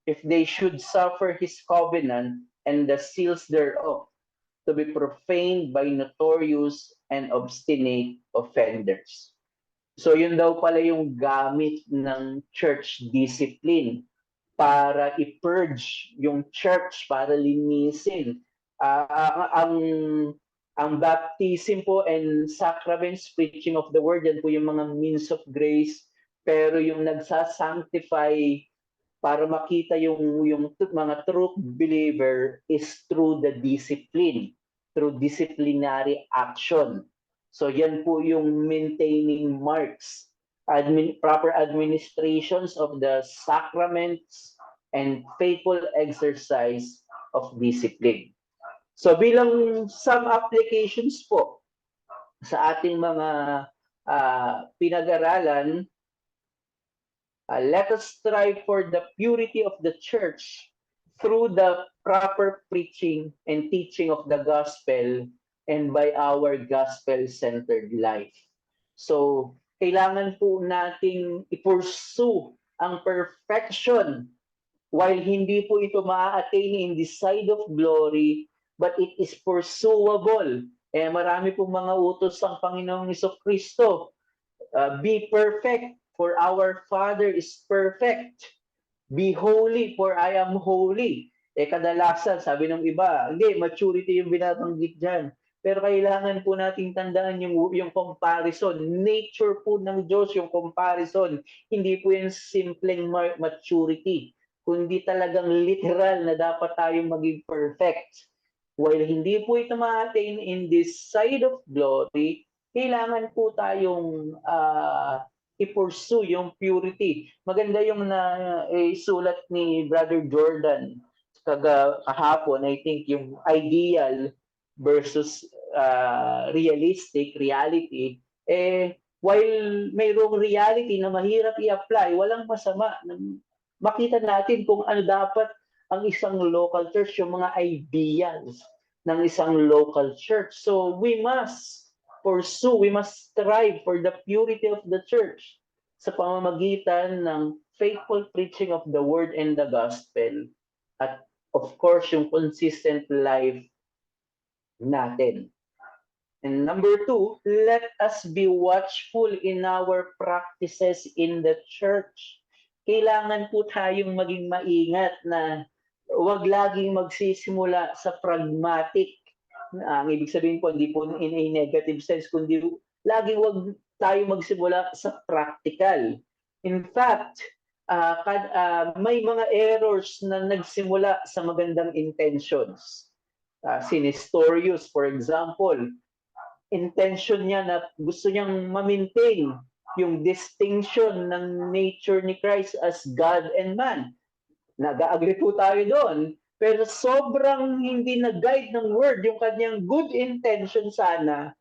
B: if they should suffer his covenant and the seals thereof to be profaned by notorious and obstinate offenders. So yun daw pala yung gamit ng church discipline para i-purge yung church, para linisin. Ang baptism po and sacraments, preaching of the word, yan po yung mga means of grace. Pero yung nagsasanctify para makita yung mga true believer is through the discipline, through disciplinary action. So yan po yung maintaining marks, proper administrations of the sacraments and faithful exercise of discipline. So bilang some applications po sa ating mga pinag-aralan, let us strive for the purity of the church through the proper preaching and teaching of the gospel and by our gospel-centered life. So, kailangan po nating i-pursue ang perfection while hindi po ito ma-attain in this side of glory, but it is pursuable Marami pong mga utos ang Panginoong Kristo. Be perfect, for our Father is perfect. Be holy, for I am holy. Kadalasan, sabi ng iba, hindi, maturity yung binabanggit dyan. Pero kailangan po nating tandaan yung comparison. Nature po ng Diyos yung comparison. Hindi po yung simpleng maturity, kundi talagang literal na dapat tayong maging perfect. While hindi po ito ma-attain in this side of glory, kailangan po tayong i-pursue yung purity. Maganda yung sulat ni Brother Jordan kahapon, I think, yung ideal versus reality. While mayroong reality na mahirap i-apply, walang masama. Makita natin kung ano dapat ang isang local church, yung mga ideals ng isang local church. So we must pursue, we must strive for the purity of the church sa pamamagitan ng faithful preaching of the word and the gospel, at of course yung consistent life natin. And number 2, let us be watchful in our practices in the church. Kailangan po tayong maging maingat na huwag laging magsisimula sa pragmatic. Ang ibig sabihin po, hindi po in a negative sense, kundi laging huwag tayo magsimula sa practical. In fact, may mga errors na nagsimula sa magandang intentions. Si Nestorius, for example, intention niya na gusto niyang ma-maintain yung distinction ng nature ni Christ as God and man. Nag-agree po tayo doon. Pero sobrang hindi nag-guide ng word yung kanyang good intention sana,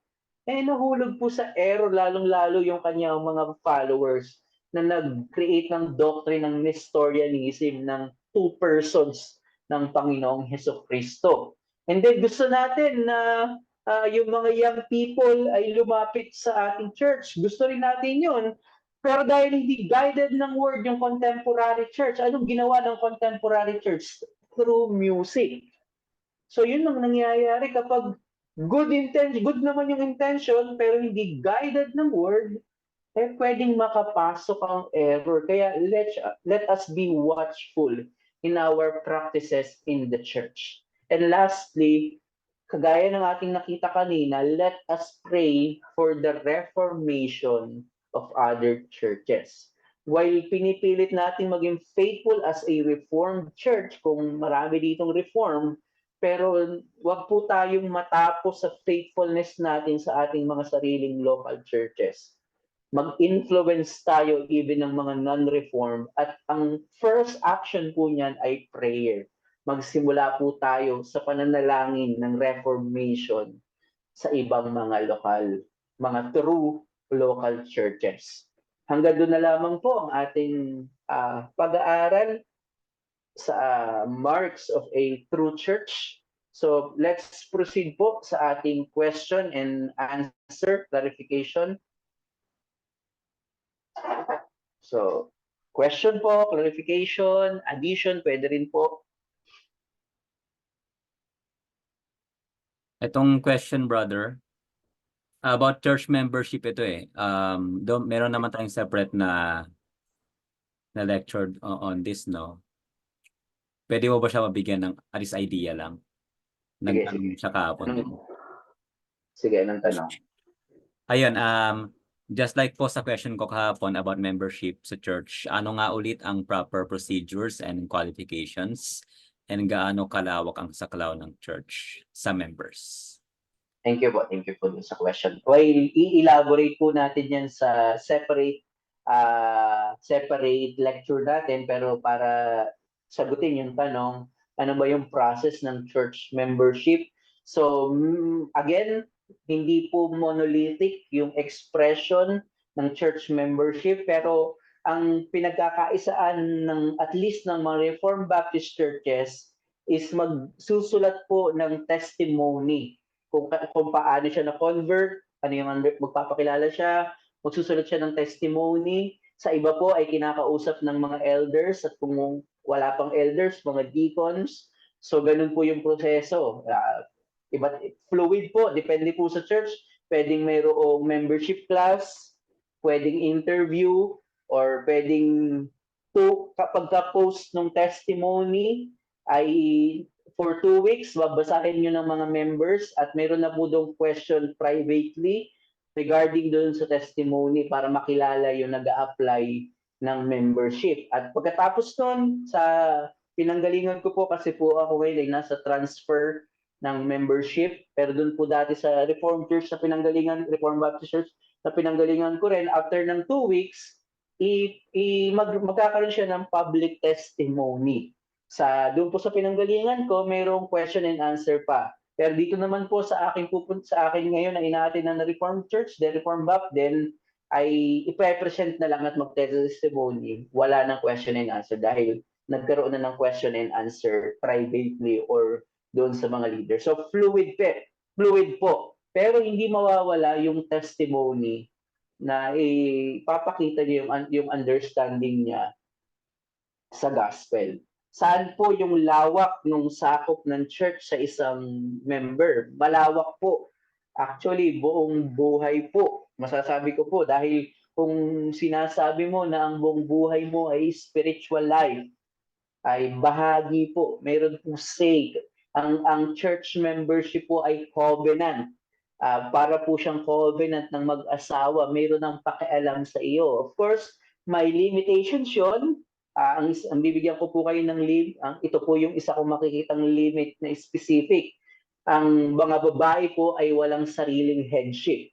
B: nahulog po sa error, lalong-lalo yung kanyang mga followers na nag-create ng doctrine ng Nestorianism ng two persons ng Panginoong Hesukristo. And then gusto natin na yung mga young people ay lumapit sa ating church. Gusto rin natin yun. Pero dahil hindi guided ng word yung contemporary church, anong ginawa ng contemporary church? Through music. So yun ang nangyayari kapag good naman yung intention, pero hindi guided ng word, pwedeng makapasok ang error. Kaya let us be watchful in our practices in the church. And lastly, kagaya ng ating nakita kanina, let us pray for the reformation of other churches. While pinipilit natin maging faithful as a reformed church, kung marami ditong reform, pero wag po tayong matapos sa faithfulness natin sa ating mga sariling local churches. Mag-influence tayo even ng mga non-reformed, at ang first action po niyan ay prayer. Magsimula po tayo sa pananalangin ng reformation sa ibang mga mga true local churches. Hanggang doon na lamang po ang ating pag-aaral sa marks of a true church. So let's proceed po sa ating question and answer clarification. So question po, clarification, addition, pwede rin po.
A: Itong question, brother, about church membership ito eh. Meron naman tayong separate na lecture on this, no? Pwede mo ba siya mabigyan ng at least idea lang? Nagtanong siya kahapon.
B: Sige, anong tanong?
A: Ayun, just like po sa question ko kahapon about membership sa church, ano nga ulit ang proper procedures and qualifications, and gaano kalawak ang saklaw ng church sa members?
B: Thank you po sa question. Well, i-elaborate po natin yan sa separate lecture natin, pero para sagutin yung tanong, ano ba yung process ng church membership? So again, hindi po monolithic yung expression ng church membership, pero ang pinagkakaisaan ng at least ng mga Reformed Baptist churches is magsusulat po ng testimony kung paano siya na-convert, ano yung magpapakilala siya, magsusulat siya ng testimony. Sa iba po ay kinakausap ng mga elders, at kung wala pang elders, mga deacons. So ganun po yung proseso. Fluid po, depende po sa church. Pwedeng mayroong membership class, pwedeng interview, or pwedeng kapag ka-post ng testimony ay for 2 weeks, babasahin nyo ng mga members at meron na po doon question privately regarding doon sa testimony para makilala yung nag-a-apply ng membership. At pagkatapos nun, sa pinanggalingan ko po kasi po ako ngayon ay nasa transfer ng membership, pero doon po dati sa Reformed Church na pinanggalingan, Reformed Baptist Church na pinanggalingan ko rin, after ng 2 weeks, magkakaroon siya ng public testimony. Doon po sa pinanggalingan ko, mayroong question and answer pa. Pero dito naman po sa akin ngayon na inaatin ng Reformed Church, the Reformed Baptist, then ay ipe-present na lang at mag-testimony. Wala ng question and answer dahil nagkaroon na ng question and answer privately or doon sa mga leader. So fluid po. Pero hindi mawawala yung testimony na ipapakita niya yung understanding niya sa gospel. Saan po yung lawak ng sakop ng church sa isang member? Malawak po. Actually, buong buhay po. Masasabi ko po dahil kung sinasabi mo na ang buong buhay mo ay spiritual life, ay bahagi po, mayroon po say. Ang church membership po ay covenant. Para po siyang covenant ng mag-asawa, mayroon ng pakialam sa iyo. Of course, may limitations yun. Ang bibigyan ko po kayo ng ito po yung isa kong makikitang limit na specific. Ang mga babae po ay walang sariling headship.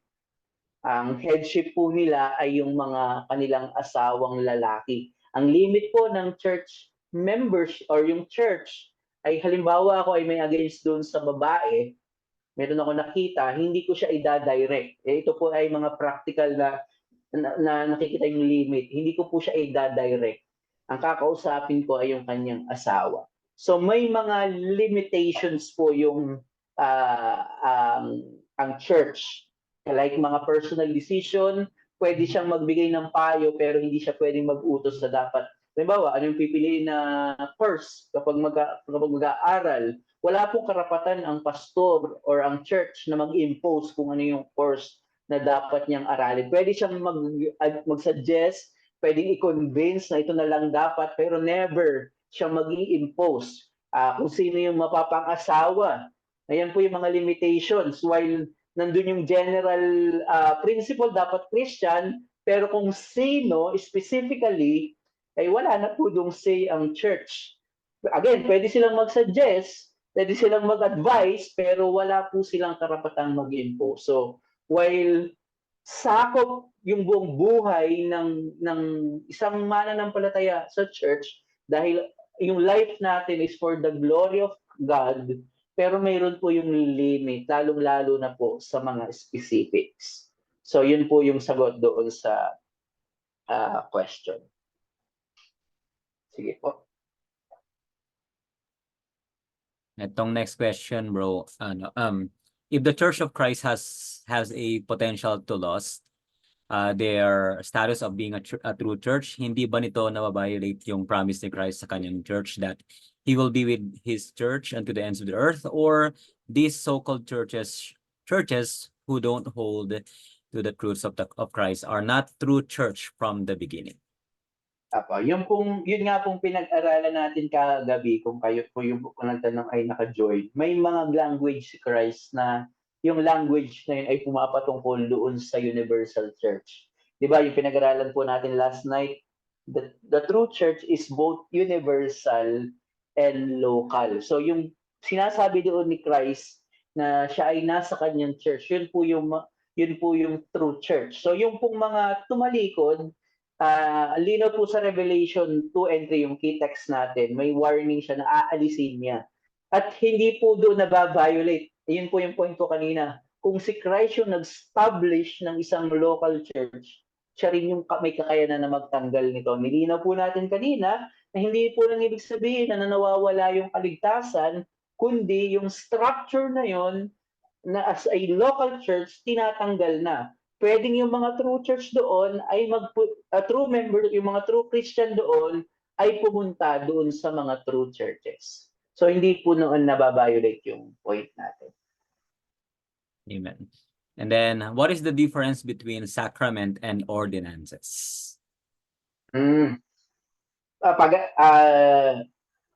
B: Ang headship po nila ay yung mga kanilang asawang lalaki. Ang limit po ng church members or yung church ay halimbawa ako ay may against doon sa babae, meron ako nakita, hindi ko siya ida-direct. Ito po ay mga practical na nakikita yung limit. Hindi ko po siya ida-direct. Ang kakausapin ko ay yung kanyang asawa. So may mga limitations po yung ang church. Like mga personal decision, pwede siyang magbigay ng payo pero hindi siya pwedeng mag-utos na dapat. Halimbawa, ano yung pipiliin na course kapag mag-aaral? Wala pong karapatan ang pastor or ang church na mag-impose kung ano yung course na dapat niyang aralin. Pwede siyang mag-suggest, pwedeng i-convince na ito na lang dapat, pero never siyang mag-i-impose kung sino yung mapapang-asawa. Ayan po yung mga limitations. While nandun yung general principle, dapat Christian, pero kung sino specifically, ay wala na po dong say ang church. Again, pwede silang mag-suggest, pwede silang mag-advise, pero wala po silang karapatang mag-impose. So, while sakop yung buong buhay ng isang mananampalataya sa church, dahil yung life natin is for the glory of God, pero mayroon po yung limit, lalong-lalo na po sa mga specifics. So, yun po yung sagot doon sa question. Sige po.
A: Itong next question, bro, if the Church of Christ has a potential to lose their status of being a true church, hindi ba nito na-violate yung promise ni Christ sa kanyang church that He will be with His church unto the ends of the earth? Or these so-called churches who don't hold to the truths of Christ are not true church from the beginning?
B: Yun nga pong pinag-aralan natin kagabi, kung kayo po yung nagtanong ay naka-join. May mga language si Christ na yung language na yun ay pumapatungkol doon sa universal church. Di ba, yung pinag-aralan po natin last night, the true church is both universal and local. So yung sinasabi doon ni Christ na siya ay nasa kanyang church, yun po yung true church. So yung pong mga tumalikod, lino po sa Revelation 2 and 3, yung key text natin, may warning siya na aalisin niya. At hindi po doon nababiolate. Yun po yung point ko kanina. Kung si Christ yung nag-establish ng isang local church, siya rin yung may kakayanan na magtanggal nito. Nilinaw po natin kanina na hindi po nang ibig sabihin na nawawala yung kaligtasan, kundi yung structure na yon na as a local church, tinatanggal na. Pwedeng yung mga true church doon ay true member, yung mga true Christian doon ay pumunta doon sa mga true churches. So hindi po noon nababiolate yung point natin.
A: Amen. And then, what is the difference between sacrament and ordinances?
B: Mm.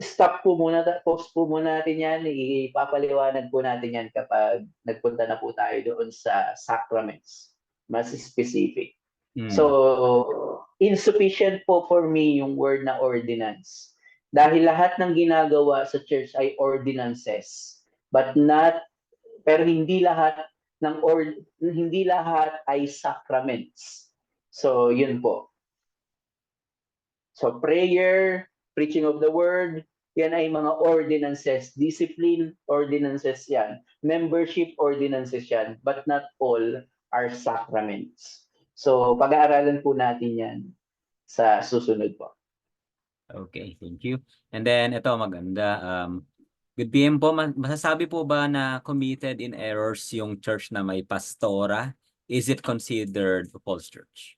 B: Stop po muna, post po muna natin yan. Ipapaliwanag po natin yan kapag nagpunta na po tayo doon sa sacraments. Mas specific.
A: Mm.
B: So, insufficient po for me yung word na ordinance. Dahil lahat ng ginagawa sa church ay ordinances. Pero hindi lahat hindi lahat ay sacraments. So, yun po. So, prayer, preaching of the word, yan ay mga ordinances, discipline ordinances yan, membership ordinances yan, but not all are sacraments. So, pag-aaralan po natin yan sa susunod po.
A: Okay, thank you. And then, ito maganda. Good PM po, masasabi po ba na committed in errors yung church na may pastora? Is it considered a false church?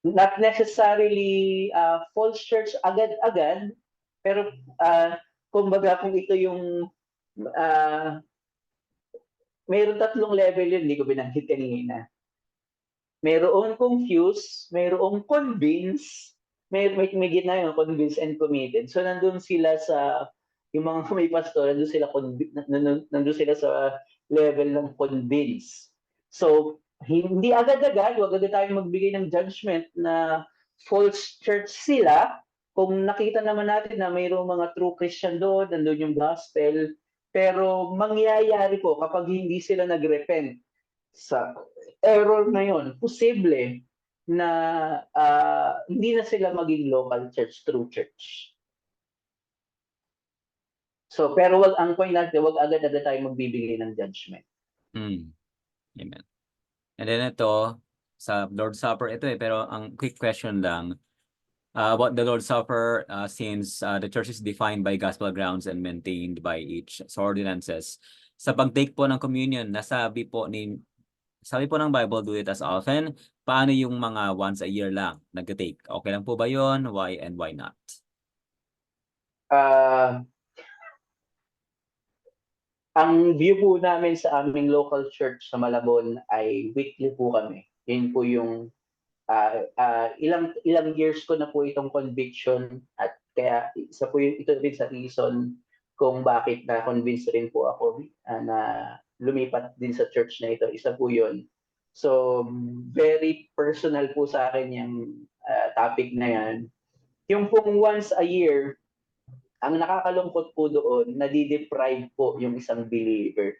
B: Not necessarily false church agad-agad, pero kumbaga kung ito yung mayroon tatlong level yun, hindi ko binanggit kanina. Mayroong confused, mayroong convince, may gitna yun, convinced and committed. So nandun sila sa, yung mga may pastor, nandun sila sa level ng convince. So, hindi agad-agad, wag agad tayo magbigay ng judgment na false church sila. Kung nakita naman natin na mayroong mga true Christian doon, nandun yung gospel, pero mangyayari po kapag hindi sila nag-repent sa error na yon, posible na hindi na sila maging local church, true church. So, pero ang point natin, wag agad-agad tayo magbibigay ng judgment.
A: Amen. And then ito, sa Lord's Supper, ito pero ang quick question lang, about the Lord's Supper, since the church is defined by gospel grounds and maintained by each ordinances, sa pag-take po ng communion, sabi po ng Bible, do it as often. Paano yung mga once a year lang nag-take? Okay lang po ba yun? Why and why not?
B: Ang view po namin sa aming local church sa Malabon ay weekly po kami. Yun po yung ilang years ko na po itong conviction at kaya ito rin sa reason kung bakit na-convince rin po ako na lumipat din sa church na ito. Isa po yun. So, very personal po sa akin yung topic na yan. Yung pong once a year, ang nakakalungkot po doon, nadideprive po yung isang believer.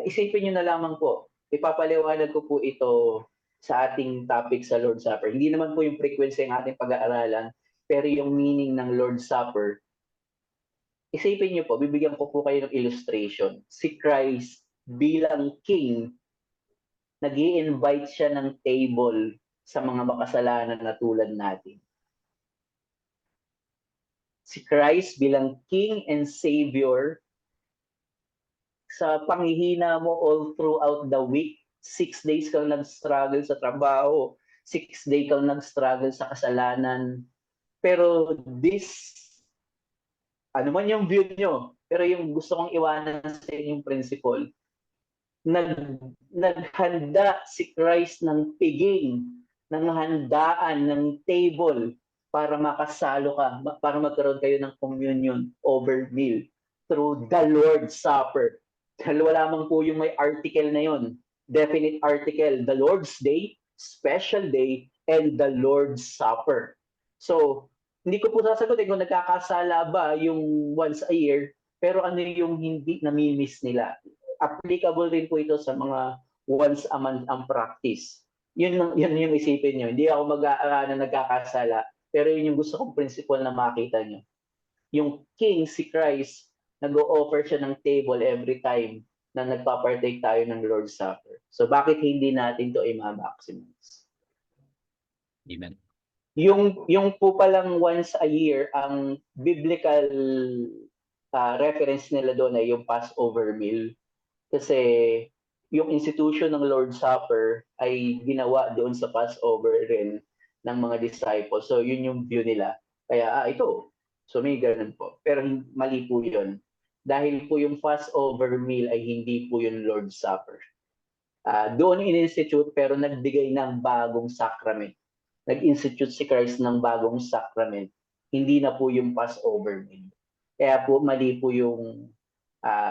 B: Isipin nyo na lamang po, ipapaliwanag ko po ito sa ating topic sa Lord's Supper. Hindi naman po yung frequency ng ating pag-aaralan, pero yung meaning ng Lord's Supper. Isipin nyo po, bibigyan ko po kayo ng illustration. Si Christ bilang King, nag-i-invite siya ng table sa mga makasalanan na tulad natin. Si Christ bilang King and Savior, sa panghihina mo all throughout the week, 6 days kang nag-struggle sa trabaho, 6 days kang nag-struggle sa kasalanan. Pero ano man yung view nyo, pero yung gusto kong iwanan sa inyong principle, naghanda si Christ ng piging, ng handaan, ng table, para makasalo ka, para magkaroon kayo ng communion over meal through the Lord's Supper. Dalawa lamang po yung may article na yun. Definite article, the Lord's Day, special day, and the Lord's Supper. So, hindi ko po sasagutin kung nagkakasala ba yung once a year, pero ano yung hindi nami-miss nila. Applicable rin po ito sa mga once a month ang practice. Yun yung isipin nyo. Hindi ako na nagkakasala, pero yun yung gusto kong principle na makita nyo. Yung King, si Christ, nag-o-offer siya ng table every time na nagpa-partake tayo ng Lord's Supper. So bakit hindi natin to i-maximize?
A: Amen.
B: Yung po palang once a year, ang biblical reference nila doon ay yung Passover meal. Kasi yung institution ng Lord's Supper ay ginawa doon sa Passover rin ng mga disciples. So yun yung view nila. Kaya ito, so may ganun po. Pero mali po yun. dahil po yung Passover meal ay hindi po yung Lord's Supper. Doon in-institute pero nagbigay ng bagong sacrament. Nag-institute si Christ ng bagong sacrament. Hindi na po yung Passover meal. Kaya po mali po yung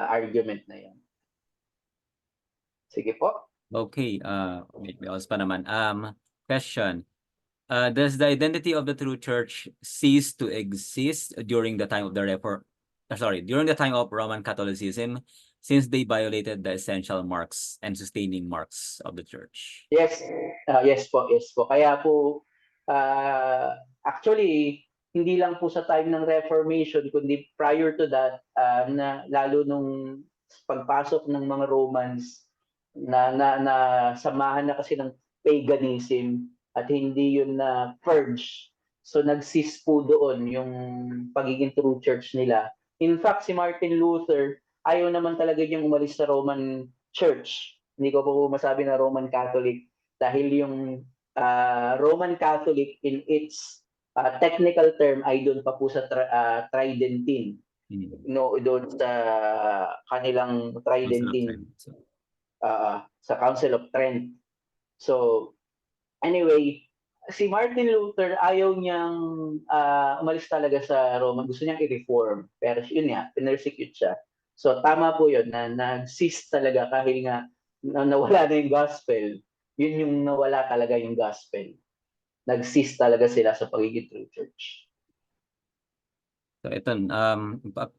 B: argument na yun. Sige po.
A: Okay, may also pa naman. Question. Does the identity of the true church cease to exist during the time of the during the time of Roman Catholicism, since they violated the essential marks and sustaining marks of the church?
B: Yes, yes po. Kaya po, actually, hindi lang po sa time ng Reformation, kundi prior to that, na lalo nung pagpasok ng mga Romans, na samahan na kasi ng paganism at hindi yun na purge. So nagsis po doon yung pagiging true church nila. In fact, si Martin Luther, ayaw naman talaga niyang umalis sa Roman Church. Hindi ko po masabi na Roman Catholic dahil yung Roman Catholic in its technical term ay doon pa po sa Tridentine. No, doon sa kanilang Tridentine. Sa Council of Trent. So, anyway, si Martin Luther ayaw niyang umalis talaga sa Roma. Gusto niyang i-reform. Pero yun nga, pinersecute siya. So, tama po yun na nag-cease talaga kahit nga nawala na yung gospel. Yun yung nawala talaga yung gospel. Nag-cease talaga sila sa pagiging true church.
A: So ito,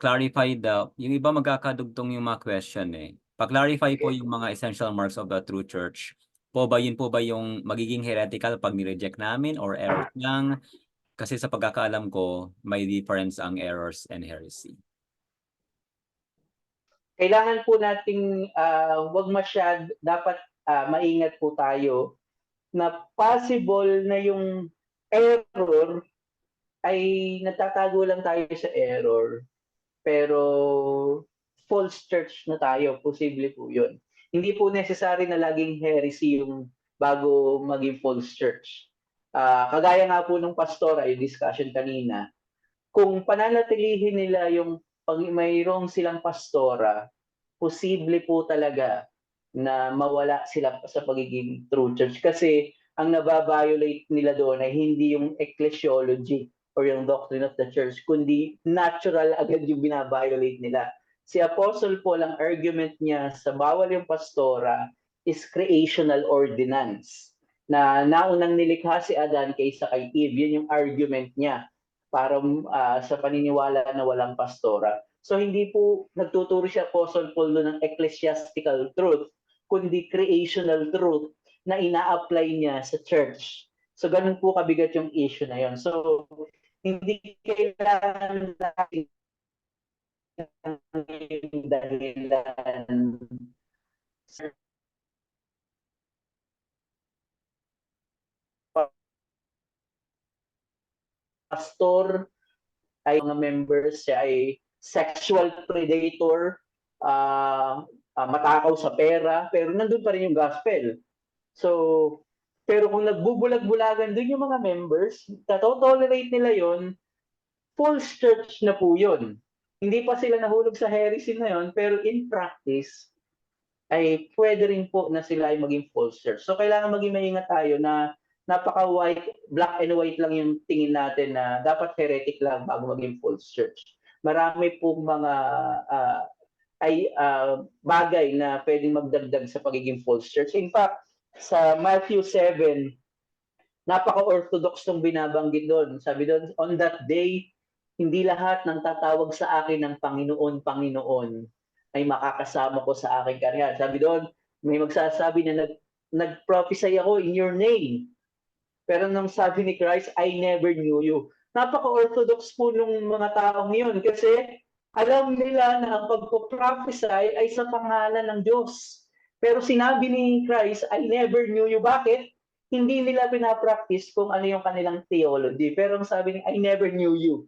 A: clarify yung iba magkakadugtong yung mga question eh. Pa-clarify po yung mga essential marks of the true church. Yun po ba yung magiging heretical pag ni-reject namin or errors lang? Kasi sa pagkakaalam ko, may difference ang errors and heresy.
B: Kailangan po nating dapat maingat po tayo na possible na yung error ay natatago lang tayo sa error, pero false church na tayo, posible po yun. Hindi po necessary na laging heresy yung bago maging false church. Kagaya nga po ng pastor ay discussion kanina, kung pananatilihin nila yung pag mayroong silang pastora, posible po talaga na mawala sila sa pagiging true church kasi ang nababiolate nila doon ay hindi yung ecclesiology or yung doctrine of the church, kundi natural agad yung binabiolate nila. Si Apostle Paul, ang argument niya sa bawal yung pastora is creational ordinance, na naunang nilikha si Adan kaysa kay Eve. Yun yung argument niya para sa paniniwala na walang pastora. So hindi po nagtuturo si Apostle Paul ng ecclesiastical truth, kundi creational truth na ina-apply niya sa church. So ganun po kabigat yung issue na yon. So hindi kailangan natin dahilan pastor ay mga members siya ay sexual predator, matakaw sa pera, pero nandun pa rin yung gospel. So, pero kung nagbubulag-bulagan dun yung mga members, tolerate nila yon, false church na po yun. Hindi pa sila nahulog sa heresy na yon, pero in practice, ay pwede rin po na sila ay maging false church. So, kailangan maging maingat tayo na napaka-white, black and white lang yung tingin natin na dapat heretic lang bago maging false church. Marami pong mga bagay na pwedeng magdagdag sa pagiging false church. In fact, sa Matthew 7, napaka-orthodox tong binabanggit doon. Sabi doon, on that day, hindi lahat ng tatawag sa akin ng Panginoon, Panginoon ay makakasama ko sa aking karya. Sabi doon, may magsasabi na nag-prophesy ako in your name. Pero nung sabi ni Christ, I never knew you. Napaka-orthodox po nung mga taong yun kasi alam nila na ang pagpo-prophesy ay sa pangalan ng Diyos. Pero sinabi ni Christ, I never knew you. Bakit? Hindi nila pinapractice kung ano yung kanilang theology. Pero ang sabi ni, I never knew you.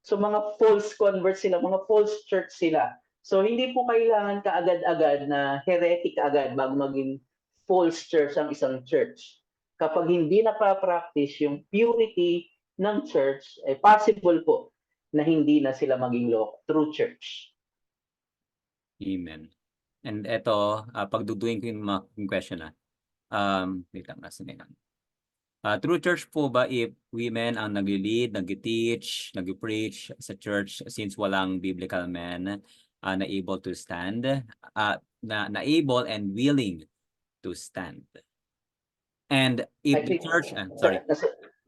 B: So mga false converts sila, mga false church sila. So hindi po kailangan kaagad-agad na heretic agad bago maging false church ang isang church. Kapag hindi napapractice yung purity ng church, possible po na hindi na sila maging true church.
A: Amen. And eto, pagduduin ko yung mga yung question wait lang, nasa na lang. True church po ba if women ang nag-lead, nag-teach, nag-preach sa church since walang biblical men na able to stand, na able and willing to stand? And if
B: I
A: the
B: think,
A: church, sorry,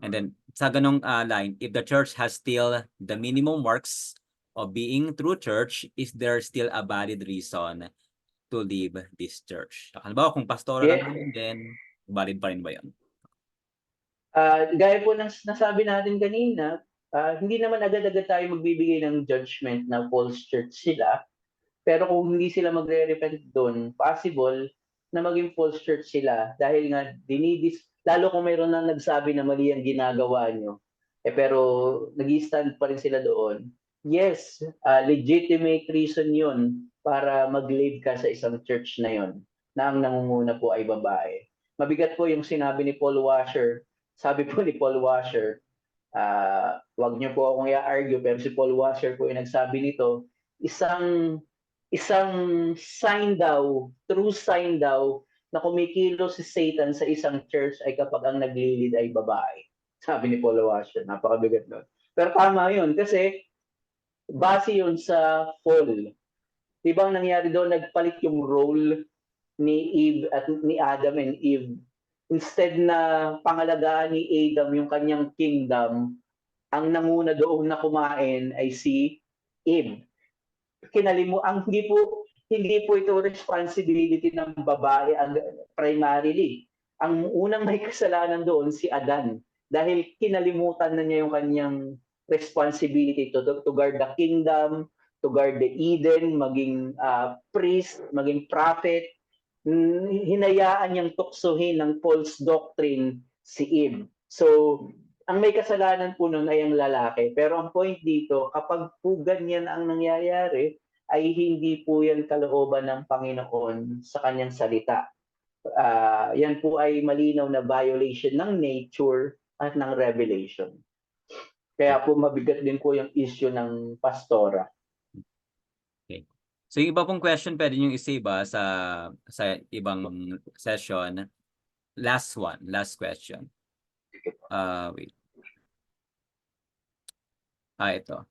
A: and then sa ganong line, if the church has still the minimum works of being true church, is there still a valid reason to leave this church? Halimbawa, kung pastora lang
B: yeah,
A: naman din, valid pa rin ba yun?
B: gaya po ng nasabi natin kanina, hindi naman agad-agad tayo magbibigay ng judgment na false church sila. Pero kung hindi sila magre-repent doon, possible na maging false church sila dahil nga lalo kung mayroon na nagsabi na mali ang ginagawa nyo, pero nag-stand pa rin sila doon. Yes, legitimate reason yun para mag-leave ka sa isang church na yun na ang nangunguna po ay babae. Mabigat po yung sinabi ni Paul Washer. Sabi po ni Paul Washer, wag niyo po akong i-argue, pero si Paul Washer po yung nagsabi nito, isang sign daw, true sign daw, na kumikilos si Satan sa isang church ay kapag ang naglilid ay babae. Sabi ni Paul Washer, napakabigat nun. Pero tama yun, kasi base yun sa fall. Di ba ang nangyari doon, nagpalit yung role ni Eve at ni Adam and Eve. Instead na pangalagaan ni Adam yung kanyang kingdom, ang nanguna doon na kumain ay si Eve. Ang hindi po ito responsibility ng babae ang primarily. Ang unang may kasalanan doon si Adan dahil kinalimutan na niya yung kanyang responsibility to guard the kingdom, to guard the Eden, maging priest, maging prophet. Hinayaan niyang tuksohin ng false doctrine si Eve. So, ang may kasalanan po nun ay ang lalaki. Pero ang point dito, kapag po ganyan ang nangyayari, ay hindi po yan kalooban ng Panginoon sa kanyang salita. Yan po ay malinaw na violation ng nature at ng revelation. Kaya po mabigat din po yung issue ng pastora.
A: Okay. So yung iba pong question pwede nyo i-save sa ibang session. Last question. Wait. Ito.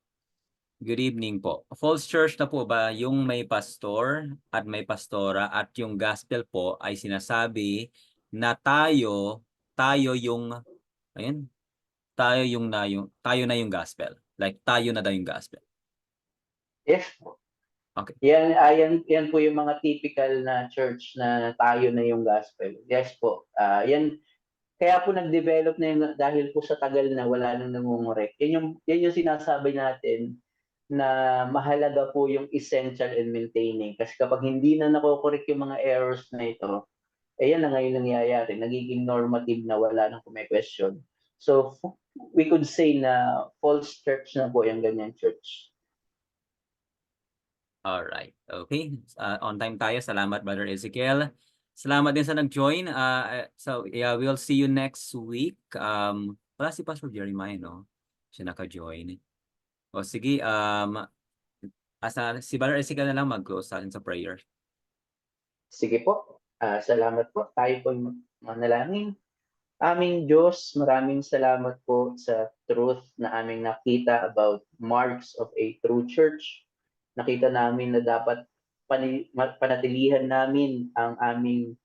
A: Good evening po. False church na po ba yung may pastor at may pastora at yung gospel po ay sinasabi na tayo na yung gospel. Like tayo na daw yung gospel.
B: Yes.
A: Okay.
B: Yan po yung mga typical na church na tayo na yung gospel. Yes po. Kaya po nag-develop na yun dahil po sa tagal na wala nang nangungurek. Yan yung sinasabi natin na mahalaga po yung essential and maintaining. Kasi kapag hindi na nakokorek yung mga errors na ito, yan na ngayon nangyayari. Nagiging normative na wala nang question. So, we could say na false church na po yung ganyan church.
A: Alright. Okay. On time tayo. Salamat, Brother Ezekiel. Salamat din sa nag-join. So, yeah, we'll see you next week. Wala si Pastor Jeremiah, no? Siya naka-join. O sige, si Brother Ezekiel na lang mag-close sa atin sa prayer.
B: Sige po. Salamat po. Tayo po manalangin. Aming Diyos, maraming salamat po sa truth na aming nakita about marks of a true church. Nakita namin na dapat panatilihan namin ang aming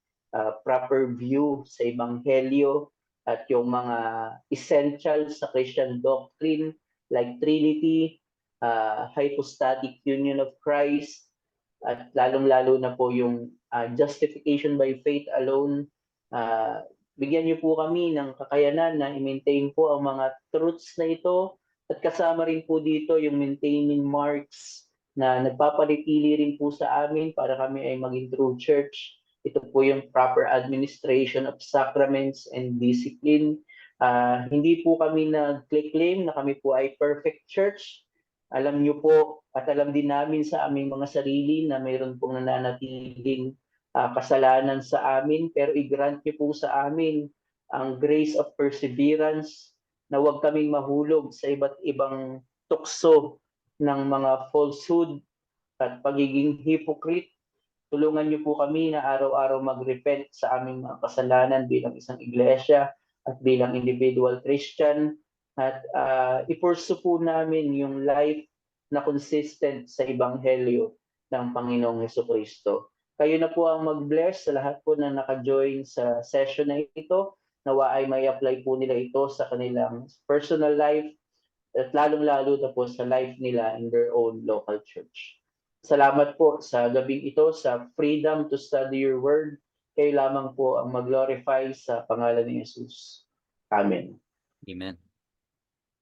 B: proper view sa Ebanghelyo at yung mga essentials sa Christian doctrine like Trinity, hypostatic union of Christ, at lalong-lalo na po yung justification by faith alone. Bigyan niyo po kami ng kakayanan na i-maintain po ang mga truths na ito at kasama rin po dito yung maintaining marks na nagpapalitili rin po sa amin para kami ay maging true church. Ito po yung proper administration of sacraments and discipline. Hindi po kami nag-claim na kami po ay perfect church. Alam niyo po at alam din namin sa aming mga sarili na mayroon pong nananatiling kasalanan sa amin, pero i-grant niyo po sa amin ang grace of perseverance na huwag kaming mahulog sa iba't ibang tukso ng mga falsehood at pagiging hypocrite. Tulungan niyo po kami na araw-araw mag-repent sa aming mga kasalanan bilang isang iglesia at bilang individual Christian, at i-pursue po namin yung life na consistent sa Ebanghelyo ng Panginoong Hesukristo. Kayo na po ang mag-bless sa lahat po na naka-join sa session na ito. Nawa ay may apply po nila ito sa kanilang personal life at lalong-lalo na po sa life nila in their own local church. Salamat po sa gabing ito, sa freedom to study your word. Kayo lamang po ang mag-glorify sa pangalan ni Jesus. Amen.
A: Amen.